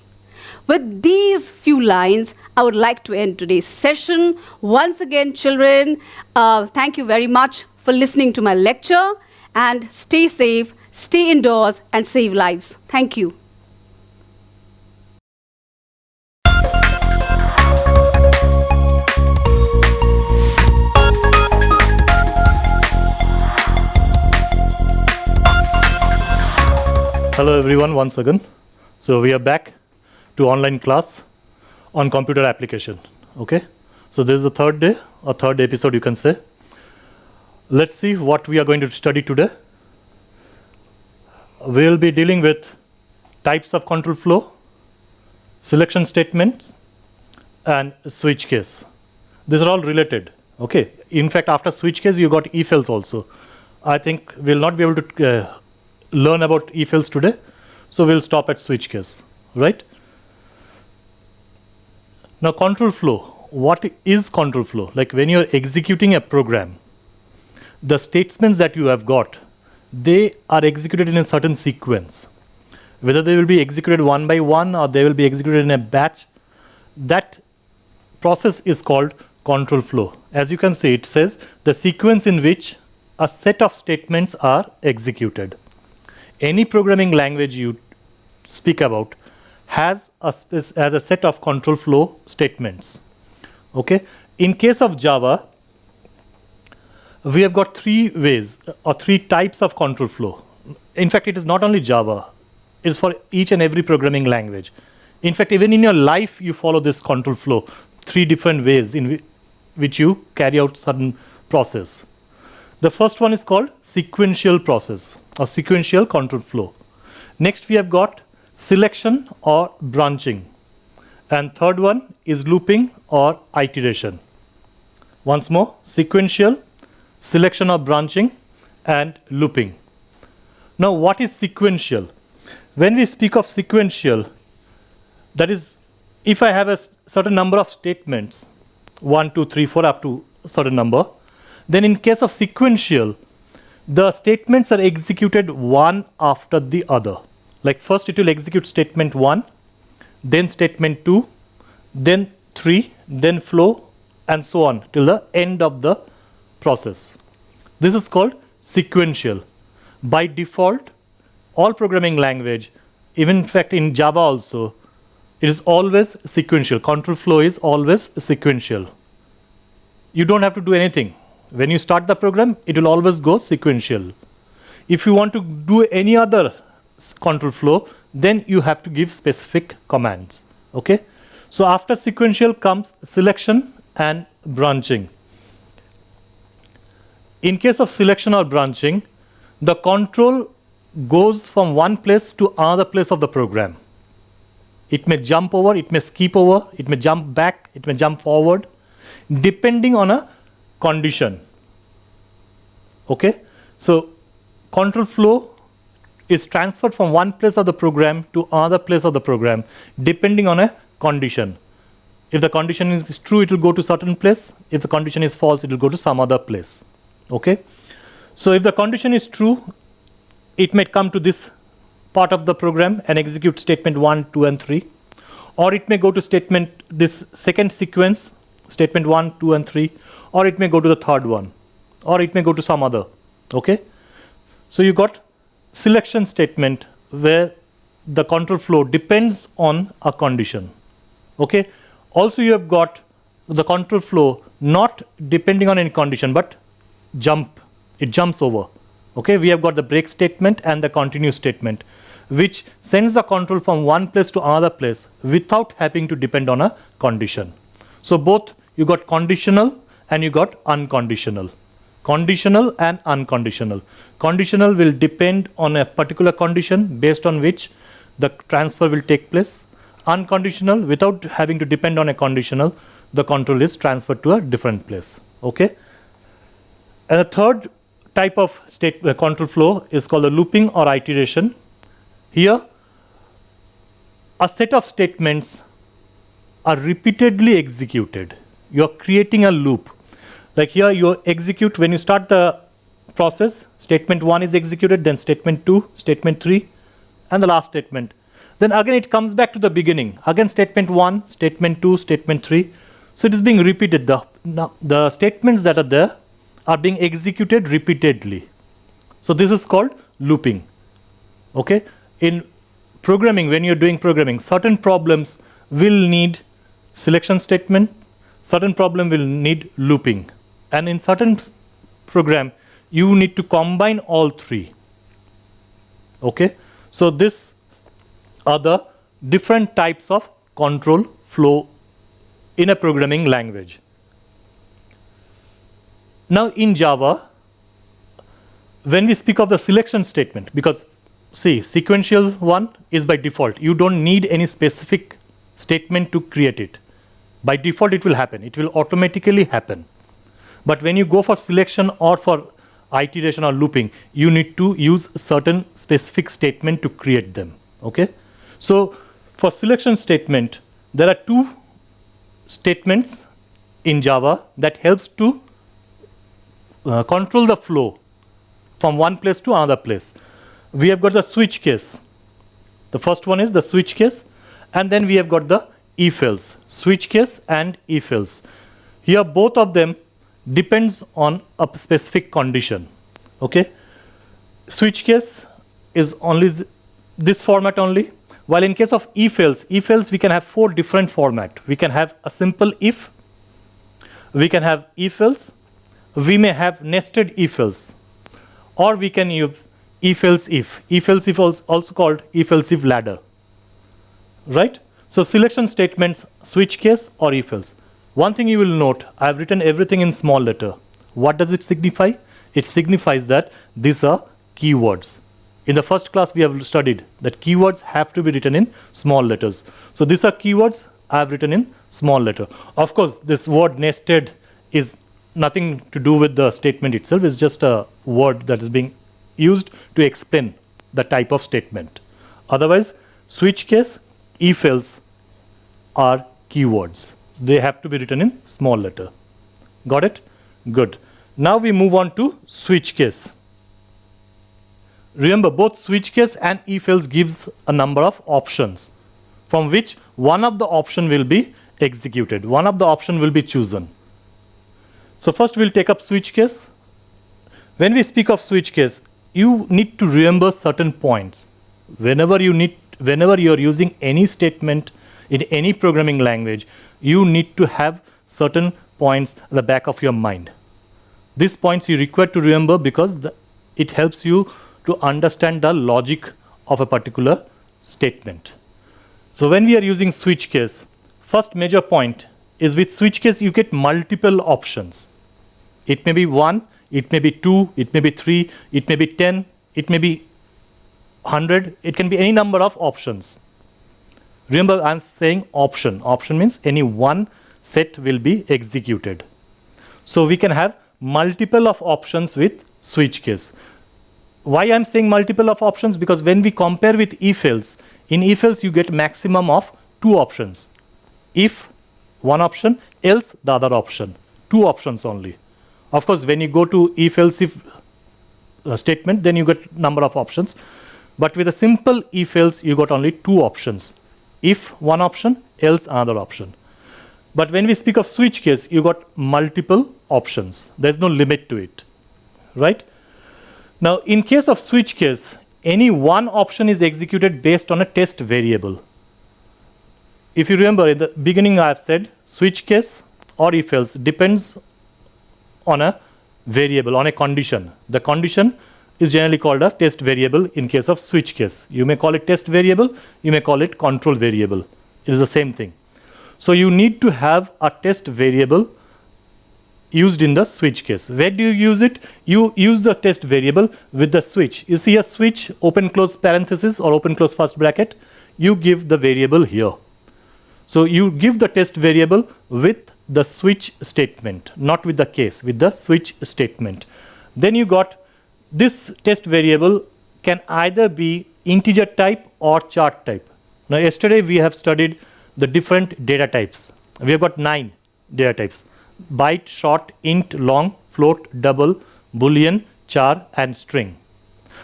With these few lines, I would like to end today's session. Once again, children, thank you very much for listening to my lecture, and stay safe, stay indoors, and save lives. Thank you. Hello everyone, once again. So we are back to online class on computer application. Okay, so this is the third day, or third episode you can say. Let's see what we are going to study today. We will be dealing with types of control flow, selection statements, and switch case. These are all related. Okay, in fact, after switch case you got if-else also. I think we'll not be able to learn about if-else today, so we'll stop at switch case, right? Now, control flow. What is control flow? Like when you're executing a program, the statements that you have got, they are executed in a certain sequence. Whether they will be executed one by one or they will be executed in a batch, that process is called control flow. As you can see, it says the sequence in which a set of statements are executed. Any programming language you speak about has a set of control flow statements. Okay. In case of Java, we have got three ways or three types of control flow. In fact, it is not only Java, it is for each and every programming language. In fact, even in your life, you follow this control flow, three different ways in which you carry out certain process. The first one is called sequential process or sequential control flow. Next, we have got selection or branching. And third one is looping or iteration. Once more, sequential, selection or branching, and looping. Now, what is sequential? When we speak of sequential, that is, if I have a certain number of statements, 1, 2, 3, 4 up to a certain number, then in case of sequential, the statements are executed one after the other. Like first it will execute statement 1, then statement 2, then 3, then flow, and so on till the end of the process. This is called sequential. By default, all programming language, even in fact in Java also, it is always sequential. Control flow is always sequential. You don't have to do anything. When you start the program, it will always go sequential. If you want to do any other control flow, then you have to give specific commands. Okay? So after sequential comes selection and branching. In case of selection or branching, the control goes from one place to another place of the program. It may jump over, it may skip over, it may jump back, it may jump forward, depending on a condition. Okay? So control flow is transferred from one place of the program to another place of the program, depending on a condition. If the condition is true, it will go to certain place. If the condition is false, it will go to some other place. Okay? So if the condition is true, it may come to this part of the program and execute statement 1, 2, and 3. Or it may go to this second sequence, statement 1, 2, and 3. Or it may go to the third one. Or it may go to some other. Okay? So you got selection statement where the control flow depends on a condition. Okay? Also you have got the control flow not depending on any condition but it jumps over. Okay? We have got the break statement and the continue statement, which sends the control from one place to another place without having to depend on a condition. So both you got conditional and you got unconditional. Conditional and unconditional. Conditional will depend on a particular condition based on which the transfer will take place. Unconditional, without having to depend on a conditional, the control is transferred to a different place. Okay? And the third type of control flow is called a looping or iteration. Here, a set of statements are repeatedly executed. You are creating a loop. Like here, you execute, when you start the process, statement 1 is executed, then statement 2, statement 3, and the last statement. Then again it comes back to the beginning. Again statement 1, statement 2, statement 3. So it is being repeated. The statements that are there are being executed repeatedly. So this is called looping. Okay? In programming, when you're doing programming, certain problems will need selection statement, certain problem will need looping. And in certain program, you need to combine all three. Okay? So this are the different types of control flow in a programming language. Now in Java, when we speak of the selection statement, because see, sequential one is by default. You don't need any specific statement to create it. By default it will happen. It will automatically happen. But when you go for selection or for iteration or looping, you need to use certain specific statement to create them. Okay? So for selection statement, there are two statements in Java that helps to control the flow from one place to another place. We have got the switch case. The first one is the switch case, and then we have got the if-else, switch case and if-else. Here both of them depends on a specific condition. Okay? Switch case is only this format only. While in case of if-else we can have 4 different formats. We can have a simple if, we can have if-else, we may have nested if-else, or we can use if-else if. If-else if is also called if-else if ladder. Right? So selection statements, switch case or if-else. One thing you will note, I have written everything in small letter. What does it signify? It signifies that these are keywords. In the first class we have studied that keywords have to be written in small letters. So these are keywords I have written in small letter. Of course, this word nested is nothing to do with the statement itself. It's just a word that is being used to explain the type of statement. Otherwise, switch case, if-else are keywords. They have to be written in small letter. Got it? Good. Now we move on to switch case. Remember, both switch case and if else gives a number of options from which one of the option will be executed. One of the option will be chosen. So first we'll take up switch case. When we speak of switch case, you need to remember certain points. Whenever you are using any statement in any programming language, you need to have certain points at the back of your mind. These points you require to remember because it helps you to understand the logic of a particular statement. So when we are using switch case, first major point is with switch case you get multiple options. It may be 1, it may be 2, it may be 3, it may be 10, it may be 100, it can be any number of options. Remember, I'm saying option. Option means any one set will be executed. So we can have multiple of options with switch case. Why I'm saying multiple of options? Because when we compare with if else, in if else you get maximum of 2 options. If one option, else the other option. 2 options only. Of course, when you go to if else if statement, then you get number of options. But with a simple if else, you got only 2 options. If one option, else another option. But when we speak of switch case, you got multiple options. There's no limit to it, right? Now, in case of switch case, any one option is executed based on a test variable. If you remember, in the beginning I have said switch case or if else depends on a variable, on a condition. The condition is generally called a test variable in case of switch case. You may call it test variable, you may call it control variable. It is the same thing. So you need to have a test variable used in the switch case. Where do you use it? You use the test variable with the switch. You see a switch, open close parenthesis or open close first bracket, you give the variable here. So you give the test variable with the switch statement, not with the case, with the switch statement. Then you got this test variable can either be integer type or chart type. Now yesterday we have studied the different data types. We have got 9 data types: byte, short, int, long, float, double, boolean, char and string.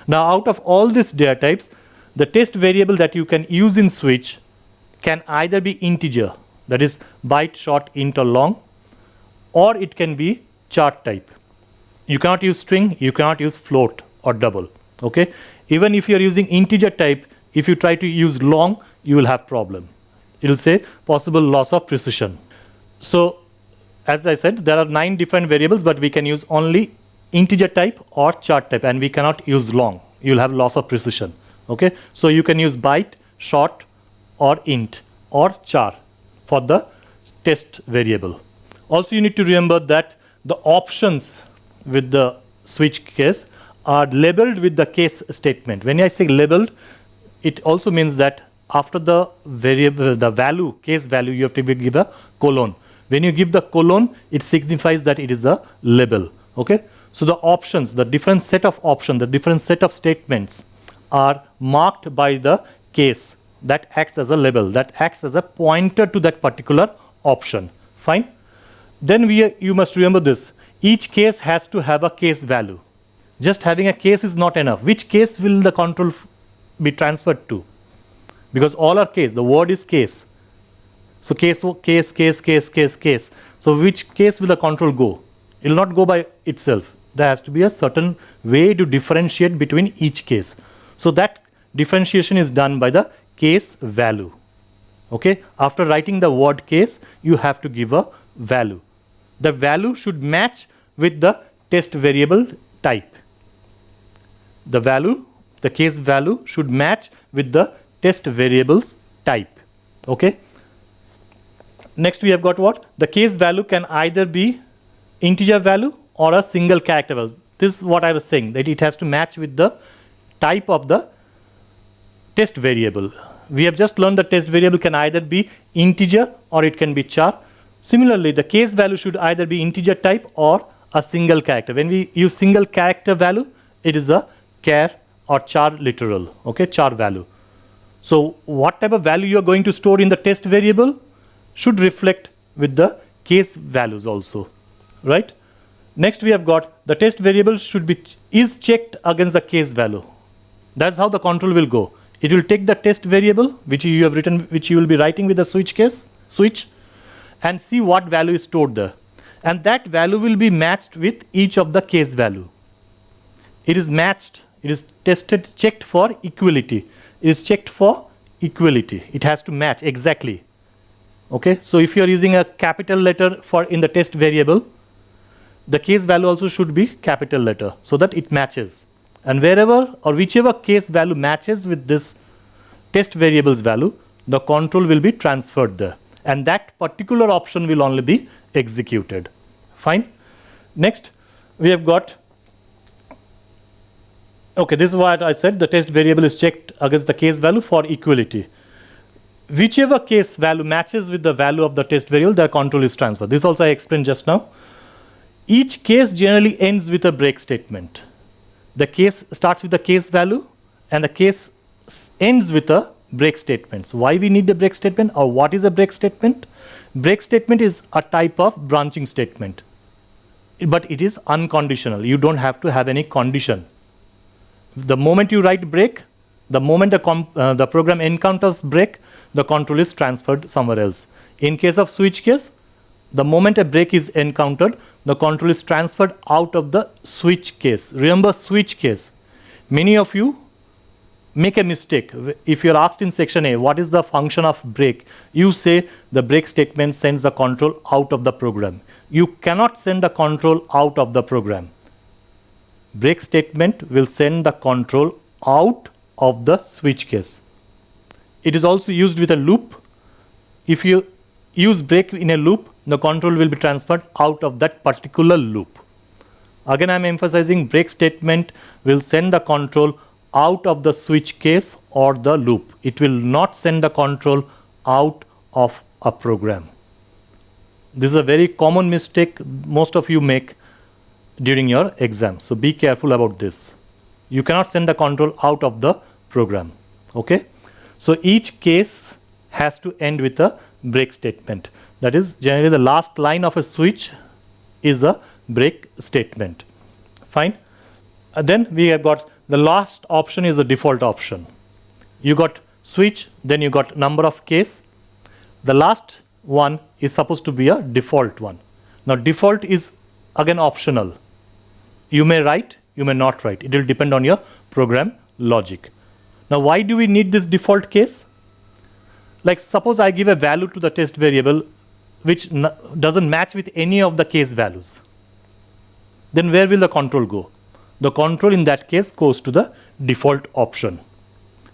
Now out of all these data types, the test variable that you can use in switch can either be integer, that is byte, short, int or long, or it can be chart type. You cannot use string, you cannot use float or double. Okay? Even if you are using integer type, if you try to use long, you will have problem. It will say possible loss of precision. So as I said, there are 9 different variables, but we can use only integer type or chart type, and we cannot use long. You will have loss of precision. Okay? So you can use byte, short or int or char for the test variable. Also you need to remember that the options with the switch case are labeled with the case statement. When I say labeled, it also means that after the variable, the value, case value, you have to give a colon. When you give the colon, it signifies that it is a label. Okay? So the options, the different set of options, the different set of statements are marked by the case that acts as a label, that acts as a pointer to that particular option. Fine? Then you must remember this. Each case has to have a case value. Just having a case is not enough. Which case will the control be transferred to? Because all are case. The word is case. So case. So which case will the control go? It will not go by itself. There has to be a certain way to differentiate between each case. So that differentiation is done by the case value. Okay? After writing the word case, you have to give a value. The value should match with the test variable type. The value, the case value should match with the test variable's type. Okay? Next we have got what? The case value can either be integer value or a single character value. This is what I was saying, that it has to match with the type of the test variable. We have just learned the test variable can either be integer or it can be char. Similarly, the case value should either be integer type or a single character. When we use single character value, it is a char or char literal, okay, char value. So what type of value you are going to store in the test variable should reflect with the case values also, right? Next we have got the test variable is checked against the case value. That's how the control will go. It will take the test variable which you have written, which you will be writing with the switch, and see what value is stored there. And that value will be matched with each of the case value. It is matched, it is tested, checked for equality. It is checked for equality. It has to match exactly. Okay, so if you are using a capital letter for in the test variable, the case value also should be capital letter so that it matches. And wherever or whichever case value matches with this test variable's value, the control will be transferred there. And that particular option will only be executed. Fine. Next, we have got, okay, this is what I said, the test variable is checked against the case value for equality. Whichever case value matches with the value of the test variable, the control is transferred. This also I explained just now. Each case generally ends with a break statement. The case starts with the case value and the case ends with a break statement. So why we need a break statement, or what is a break statement? Break statement is a type of branching statement, but it is unconditional. You don't have to have any condition. The moment you write break, the moment the program encounters break, the control is transferred somewhere else. In case of switch case, the moment a break is encountered, the control is transferred out of the switch case. Remember switch case. Many of you make a mistake. If you are asked in section A, what is the function of break? You say the break statement sends the control out of the program. You cannot send the control out of the program. Break statement will send the control out of the switch case. It is also used with a loop. If you use break in a loop, the control will be transferred out of that particular loop. Again, I am emphasizing break statement will send the control out of the switch case or the loop. It will not send the control out of a program. This is a very common mistake most of you make during your exam. So be careful about this. You cannot send the control out of the program. Okay? So each case has to end with a break statement. That is, generally the last line of a switch is a break statement. Fine. Then we have got the last option is the default option. You got switch, then you got number of case. The last one is supposed to be a default one. Now default is again optional. You may write, you may not write. It will depend on your program logic. Now why do we need this default case? Like suppose I give a value to the test variable which doesn't match with any of the case values. Then where will the control go? The control in that case goes to the default option.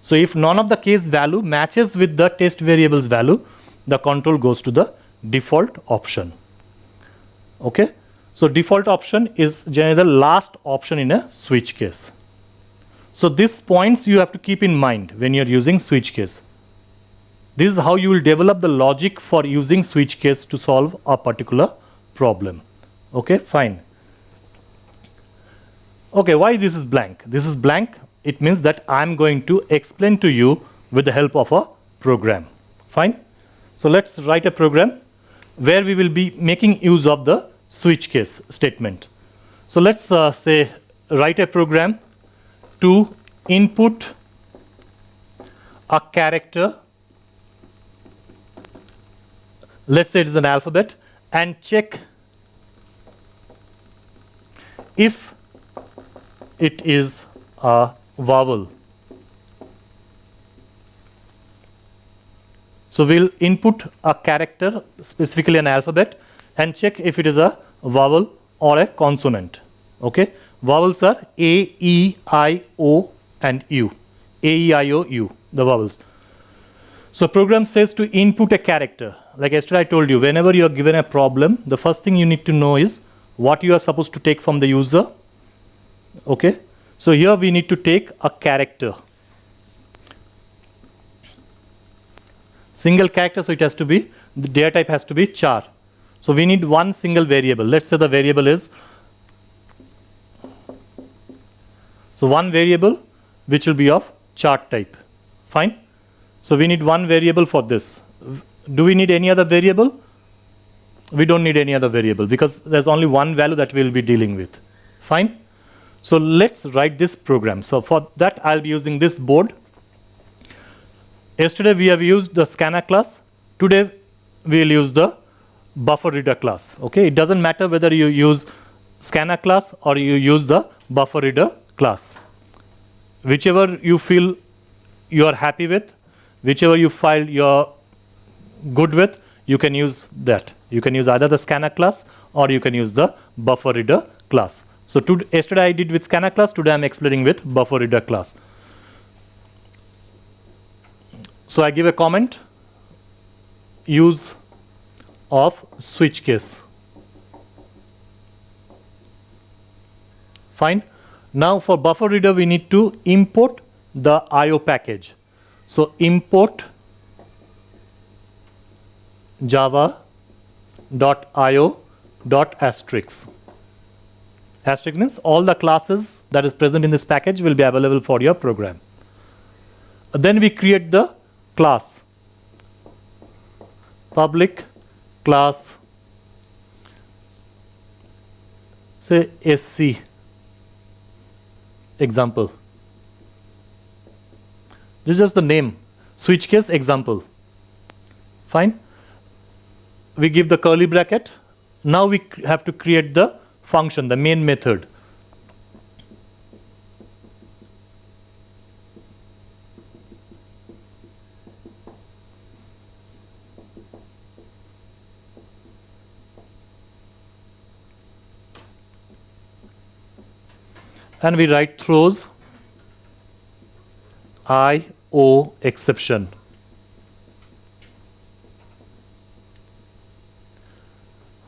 So if none of the case value matches with the test variable's value, the control goes to the default option. Okay? So default option is generally the last option in a switch case. So these points you have to keep in mind when you are using switch case. This is how you will develop the logic for using switch case to solve a particular problem. Okay, fine. Okay, why this is blank? This is blank. It means that I'm going to explain to you with the help of a program. Fine. So let's write a program where we will be making use of the switch case statement. So let's say write a program to input a character. Let's say it is an alphabet, and check if it is a vowel. So we'll input a character, specifically an alphabet, and check if it is a vowel or a consonant. Okay, vowels are A, E, I, O and U. A, E, I, O, U, the vowels. So program says to input a character. Like yesterday I told you, whenever you are given a problem, the first thing you need to know is what you are supposed to take from the user. Okay, so here we need to take a character. Single character, so it has to be, the data type has to be char. So we need one single variable. Let's say the variable is, so one variable which will be of chart type. Fine. So we need one variable for this. Do we need any other variable? We don't need any other variable because there's only one value that we'll be dealing with. Fine. So let's write this program. So for that, I'll be using this board. Yesterday we have used the scanner class. Today we'll use the buffer reader class. Okay, it doesn't matter whether you use scanner class or you use the buffer reader class. Whichever you feel you are happy with, whichever you feel you're good with, you can use that. You can use either the scanner class or you can use the buffer reader class. So yesterday I did with scanner class, today I'm explaining with buffer reader class. So I give a comment, use of switch case. Fine. Now for buffer reader we need to import the IO package. So import java.io.asterisk. Asterisk means all the classes that is present in this package will be available for your program. Then we create the class, public class, say SC example. This is just the name, switch case example. Fine. We give the curly bracket. Now we have to create the function, the main method. And we write throws IO exception.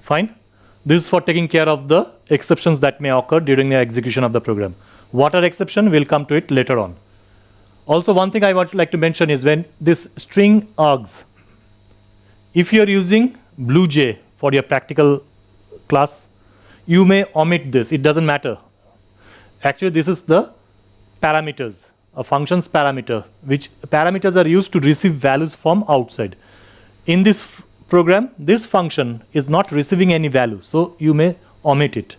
Fine. This is for taking care of the exceptions that may occur during the execution of the program. What are exceptions? We'll come to it later on. Also, one thing I would like to mention is when this string args, if you are using BlueJ for your practical class, you may omit this. It doesn't matter. Actually, this is the parameters, a function's parameter, which parameters are used to receive values from outside. In this program, this function is not receiving any value, so you may omit it.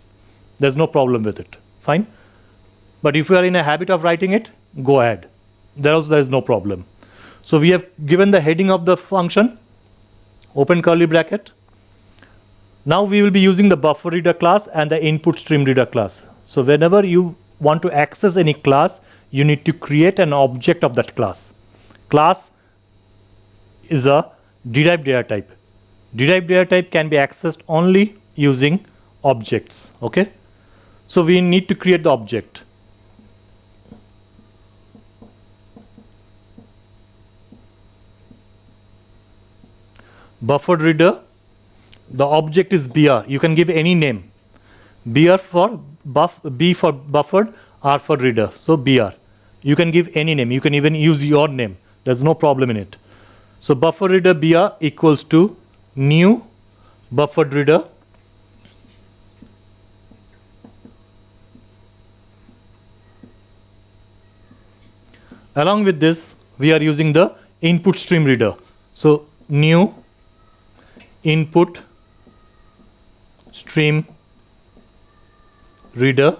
There's no problem with it. Fine. But if you are in a habit of writing it, go ahead. There is no problem. So we have given the heading of the function, open curly bracket. Now we will be using the buffer reader class and the input stream reader class. So whenever you want to access any class, you need to create an object of that class. Class is a derived data type. Derived data type can be accessed only using objects. Okay? So we need to create the object. Buffered reader, the object is BR. You can give any name. BR for B for buffered, R for reader. So BR. You can give any name. You can even use your name. There's no problem in it. So buffer reader BR equals to new buffered reader along with this we are using the input stream reader. So new input stream reader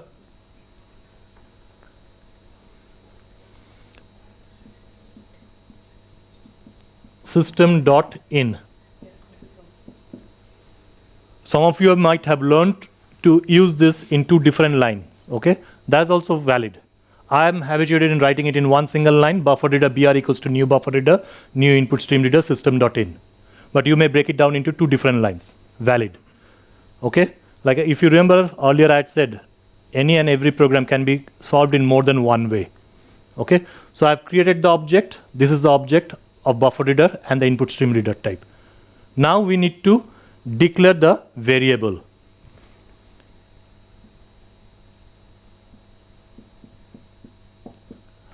system.in. Some of you might have learned to use this in two different lines. Okay, that's also valid. I am habituated in writing it in one single line, buffer reader BR equals to new buffer reader, new input stream reader system.in. But you may break it down into two different lines. Valid. Okay, like if you remember earlier I had said any and every program can be solved in more than one way. Okay, so I've created the object. This is the object of buffer reader and the input stream reader type. Now we need to declare the variable.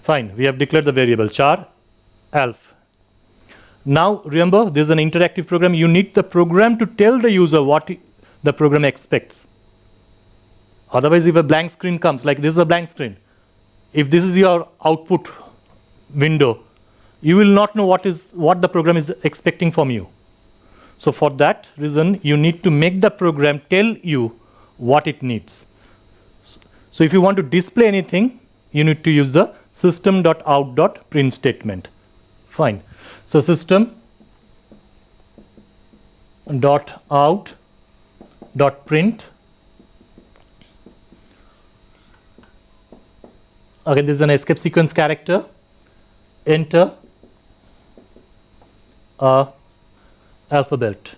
Fine, we have declared the variable char alf. Now remember, this is an interactive program. You need the program to tell the user what the program expects. Otherwise, if a blank screen comes, like this is a blank screen, if this is your output window, you will not know what the program is expecting from you. So for that reason, you need to make the program tell you what it needs. So if you want to display anything, you need to use the system.out.print statement. Fine. So system.out.print. Again, this is an escape sequence character. Enter a alphabet.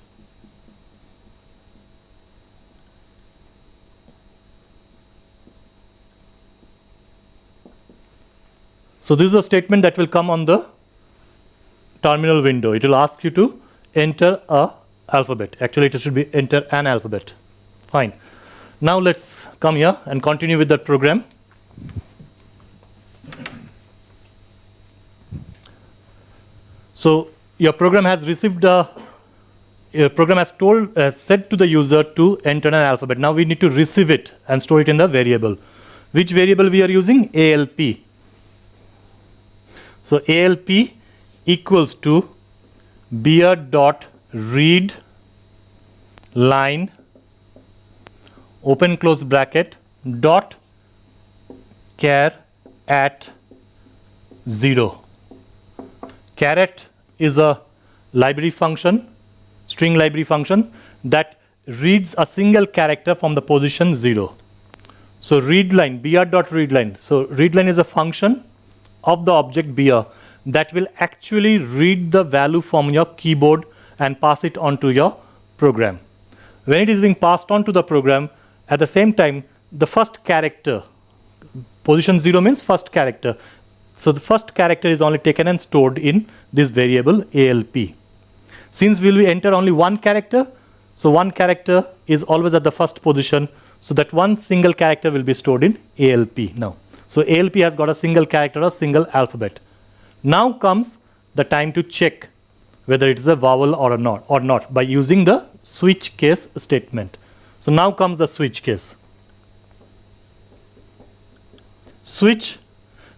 So this is a statement that will come on the terminal window. It will ask you to enter a alphabet. Actually, it should be enter an alphabet. Fine. Now let's come here and continue with that program. So your program has received your program has said to the user to enter an alphabet. Now we need to receive it and store it in the variable. Which variable we are using? ALP. So ALP equals to beer.read line open close bracket dot char at 0. Caret is a library function, string library function that reads a single character from the position 0. So readline, beer.readline. So readline is a function of the object beer that will actually read the value from your keyboard and pass it on to your program. When it is being passed on to the program, at the same time, the first character, position 0 means first character. So the first character is only taken and stored in this variable ALP. Since we will enter only one character, so one character is always at the first position, so that one single character will be stored in ALP now. So ALP has got a single character, a single alphabet. Now comes the time to check whether it is a vowel or not by using the switch case statement. So now comes the switch case. Switch,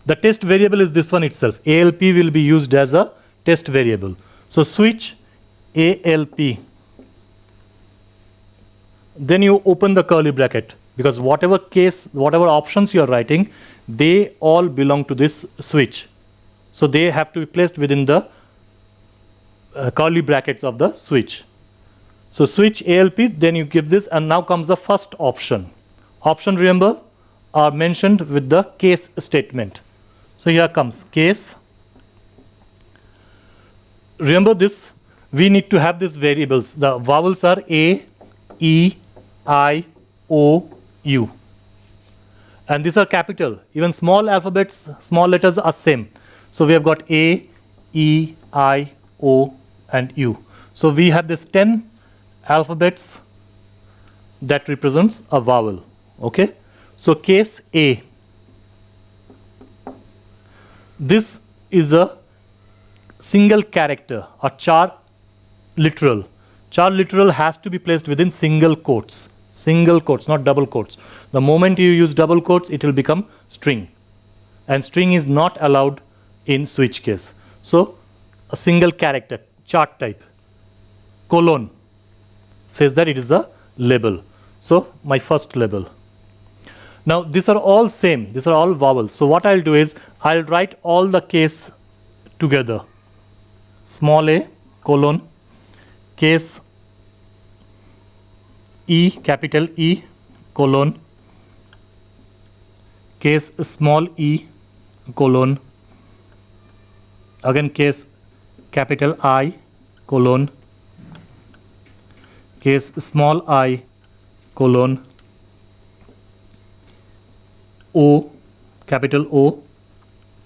the test variable is this one itself. ALP will be used as a test variable. So switch ALP. Then you open the curly bracket, because whatever options you are writing, they all belong to this switch. So they have to be placed within the curly brackets of the switch. So switch ALP, then you give this, and now comes the first option. Option, remember, are mentioned with the case statement. So here comes case. Remember this, we need to have these variables. The vowels are A, E, I, O, U. And these are capital. Even small alphabets, small letters are same. So we have got A, E, I, O, and U. So we have this 10 alphabets that represents a vowel. Okay. So case A. This is a single character, a char literal. Char literal has to be placed within single quotes. Single quotes, not double quotes. The moment you use double quotes, it will become string. And string is not allowed in switch case. So a single character, chart type, colon, says that it is a label. So my first label. Now these are all same, these are all vowels. So what I'll do is, I'll write all the case together. Small a, colon, case E, capital E, colon, case small e, colon, again case capital I, colon, case small I, colon, O, capital O,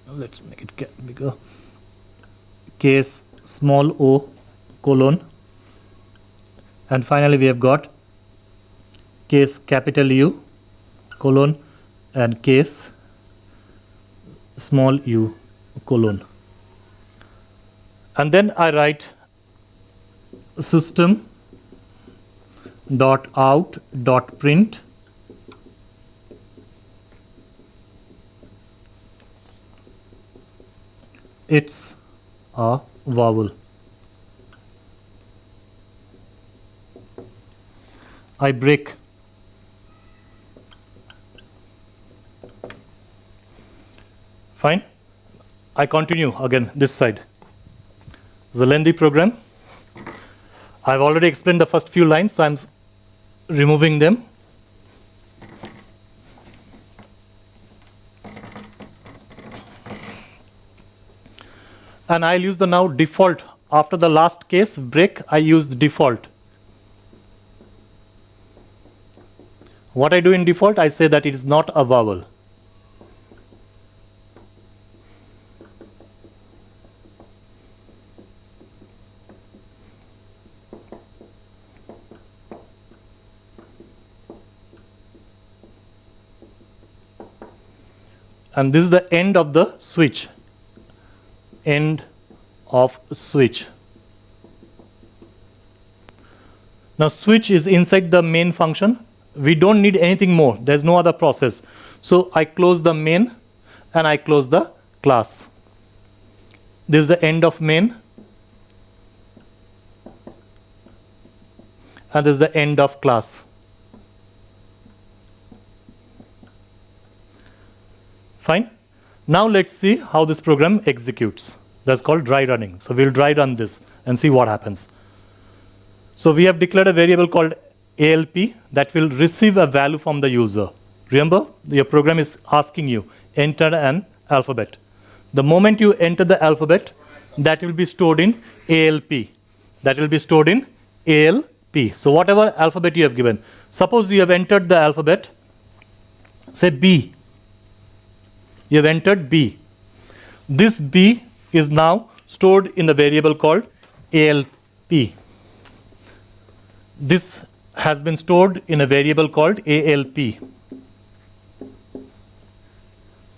let's make it bigger, case small o, colon, and finally we have got case capital U, colon, and case small u, colon. And then I write system dot out dot print it's a vowel. I break Fine. I continue again this side. It's a lengthy program. I've already explained the first few lines, so I'm removing them. And I'll use the now default. After the last case break, I use the default. What I do in default, I say that it is not a vowel. And this is the end of the switch. End of switch. Now switch is inside the main function. We don't need anything more. There's no other process. So I close the main and I close the class. This is the end of main. And this is the end of class. Fine. Now let's see how this program executes. That's called dry running. So we'll dry run this and see what happens. So we have declared a variable called ALP that will receive a value from the user. Remember, your program is asking you, enter an alphabet. The moment you enter the alphabet, that will be stored in ALP. That will be stored in ALP. So whatever alphabet you have given. Suppose you have entered the alphabet, say B. You have entered B. This B is now stored in the variable called ALP. This has been stored in a variable called ALP.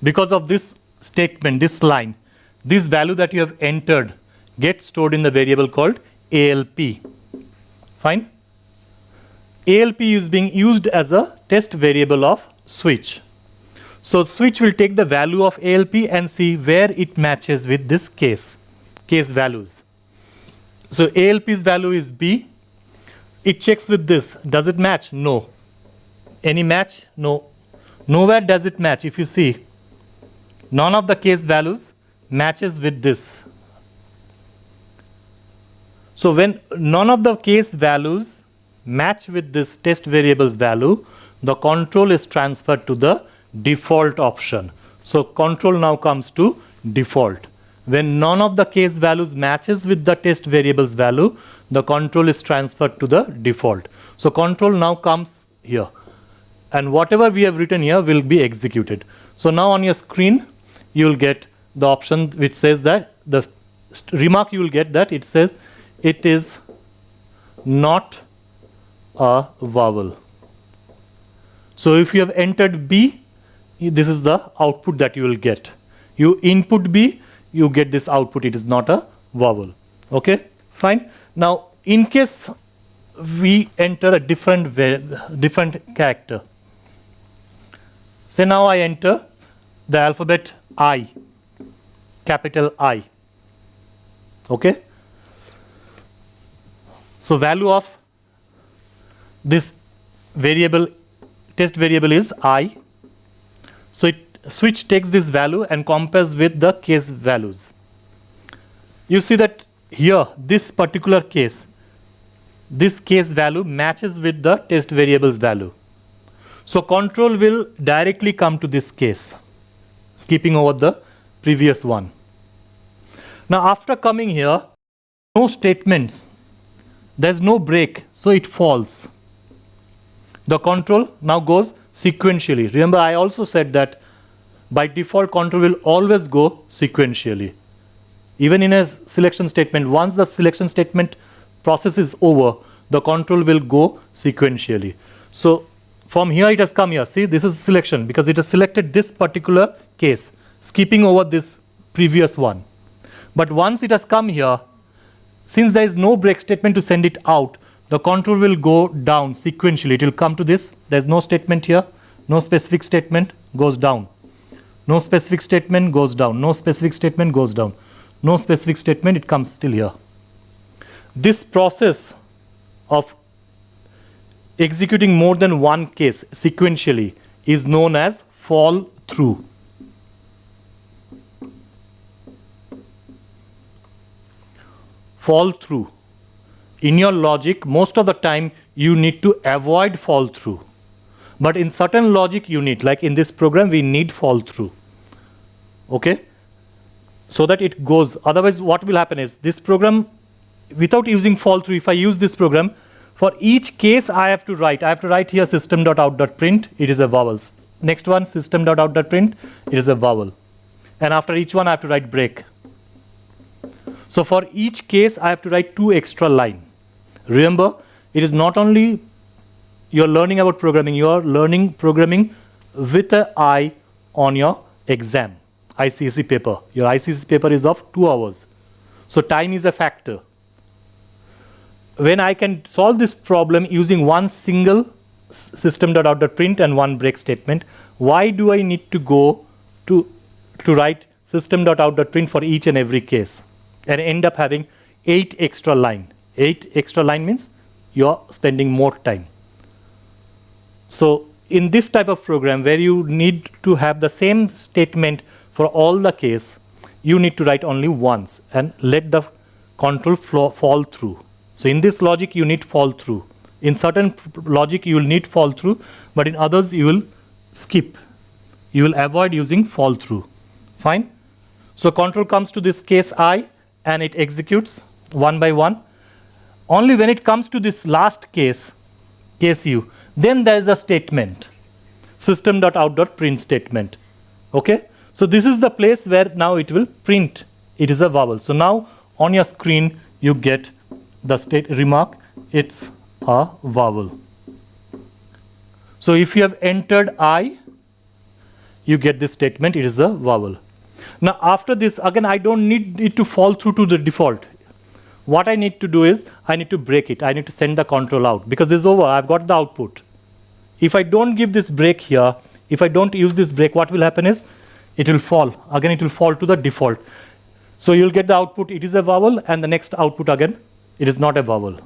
Because of this statement, this line, this value that you have entered gets stored in the variable called ALP. Fine? ALP is being used as a test variable of switch. So switch will take the value of ALP and see where it matches with this case values. So ALP's value is B. It checks with this. Does it match? No. Any match? No. Nowhere does it match. If you see, none of the case values matches with this. So when none of the case values match with this test variable's value, the control is transferred to the default option. So control now comes to default. When none of the case values matches with the test variable's value, the control is transferred to the default. So control now comes here. And whatever we have written here will be executed. So now on your screen, you will get the option which says that the remark you will get that it says it is not a vowel. So if you have entered B, this is the output that you will get. You input B, you get this output. It is not a vowel. Okay, fine. Now, in case we enter a different character. Say now I enter the alphabet I, capital I. Okay. So value of this variable, test variable is I. So switch takes this value and compares with the case values. You see that here, this particular case, this case value matches with the test variable's value. So control will directly come to this case, skipping over the previous one. Now after coming here, no statements, there's no break, so it falls. The control now goes sequentially. Remember, I also said that by default control will always go sequentially. Even in a selection statement, once the selection statement process is over, the control will go sequentially. So from here it has come here. See, this is selection because it has selected this particular case, skipping over this previous one. But once it has come here, since there is no break statement to send it out, the control will go down sequentially. It will come to this. There is no statement here. No specific statement, goes down. No specific statement, goes down. No specific statement, goes down. No specific statement, it comes still here. This process of executing more than one case sequentially is known as fall through. Fall through. In your logic, most of the time you need to avoid fall through. But in certain logic you need, like in this program, we need fall through. Okay? So that it goes. Otherwise, what will happen is this program, without using fall through, if I use this program, for each case I have to write here system.out.print, it is a vowels. Next one, system.out.print, it is a vowel. And after each one, I have to write break. So for each case, I have to write 2 extra lines. Remember, it is not only you're learning about programming, you're learning programming with an eye on your exam, ICSE paper. Your ICSE paper is of 2 hours. So time is a factor. When I can solve this problem using one single system.out.print and one break statement, why do I need to go to write system.out.print for each and every case and end up having 8 extra line? 8 extra line means you're spending more time. So in this type of program where you need to have the same statement for all the case, you need to write only once and let the control flow fall through. So in this logic you need fall through. In certain logic you will need fall through, but in others you will skip. You will avoid using fall through. Fine? So control comes to this case I and it executes one by one. Only when it comes to this last case, case U, then there is a statement, system.out.print statement. Okay? So this is the place where now it will print. It is a vowel. So now on your screen you get the state remark, it's a vowel. So if you have entered I, you get this statement, it is a vowel. Now after this, again I don't need it to fall through to the default. What I need to do is, I need to break it. I need to send the control out because this is over, I've got the output. If I don't give this break here, if I don't use this break, what will happen is, it will fall. Again it will fall to the default. So you'll get the output, it is a vowel, and the next output again, it is not a vowel.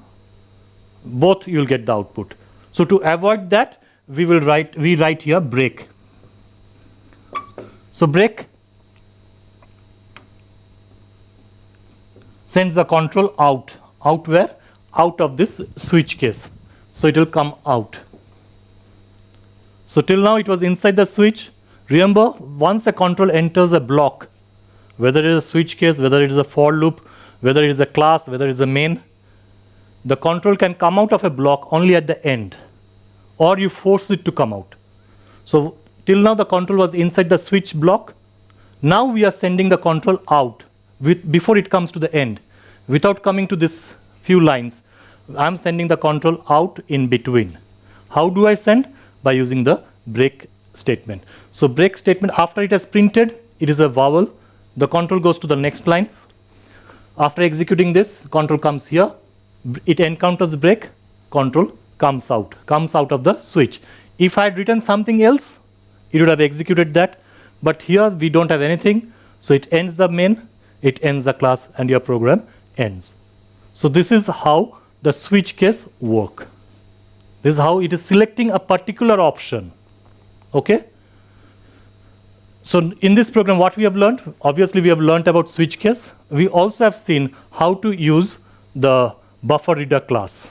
Both you'll get the output. So to avoid that, we write here break. So break sends the control out. Out where? Out of this switch case. So it will come out. So till now it was inside the switch. Remember, once the control enters a block, whether it is a switch case, whether it is a for loop, whether it is a class, whether it is a main, the control can come out of a block only at the end, or you force it to come out. So till now the control was inside the switch block. Now we are sending the control out before it comes to the end. Without coming to this few lines, I'm sending the control out in between. How do I send? By using the break statement. So break statement, after it has printed, it is a vowel. The control goes to the next line. After executing this, control comes here. It encounters break, control comes out of the switch. If I had written something else, it would have executed that. But here we don't have anything. So it ends the main, it ends the class, and your program ends. So this is how the switch case work. This is how it is selecting a particular option. Okay? So in this program, what we have learned, obviously we have learned about switch case. We also have seen how to use the buffer reader class.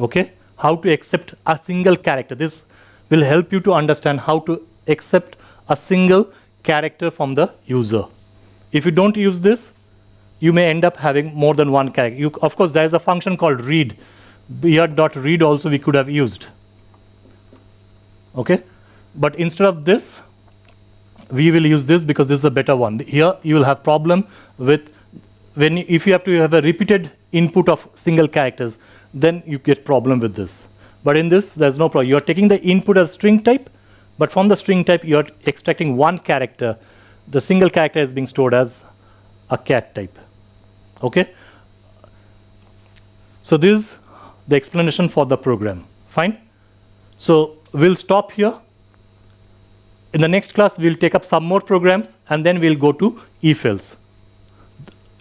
Okay? How to accept a single character. This will help you to understand how to accept a single character from the user. If you don't use this, you may end up having more than one character. Of course, there is a function called read. Here .read also we could have used. Okay? But instead of this, we will use this because this is a better one. Here you will have problem with if you have to have a repeated input of single characters, then you get problem with this. But in this, there's no problem. You are taking the input as string type, but from the string type, you are extracting one character. The single character is being stored as a cat type. Okay? So this is the explanation for the program. Fine? So we'll stop here. In the next class, we'll take up some more programs, and then we'll go to if-else.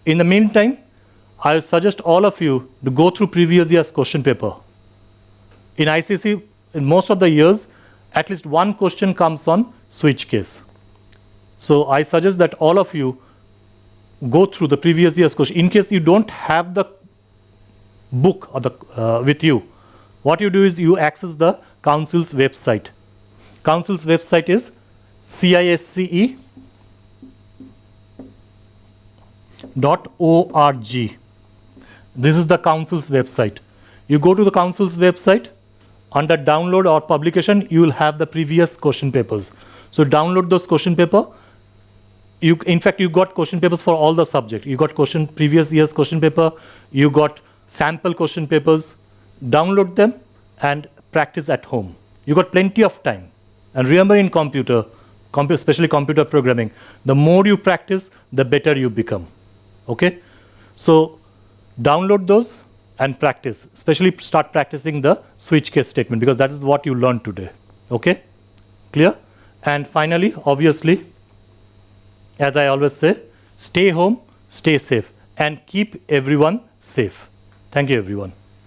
In the meantime, I suggest all of you to go through previous year's question paper. In ICSE, in most of the years, at least one question comes on switch case. So I suggest that all of you go through the previous year's question. In case you don't have the book or the with you, what you do is you access the council's website. Council's website is CISCE.org. This is the council's website. You go to the council's website, under download or publication, you will have the previous question papers. So download those question paper. In fact, you got question papers for all the subject. You got previous year's question paper. You got sample question papers. Download them and practice at home. You got plenty of time. And remember, in computer, especially computer programming, the more you practice, the better you become. Okay? So download those and practice. Especially start practicing the switch case statement, because that is what you learned today. Okay? Clear? And finally, obviously, as I always say, stay home, stay safe, and keep everyone safe. Thank you, everyone.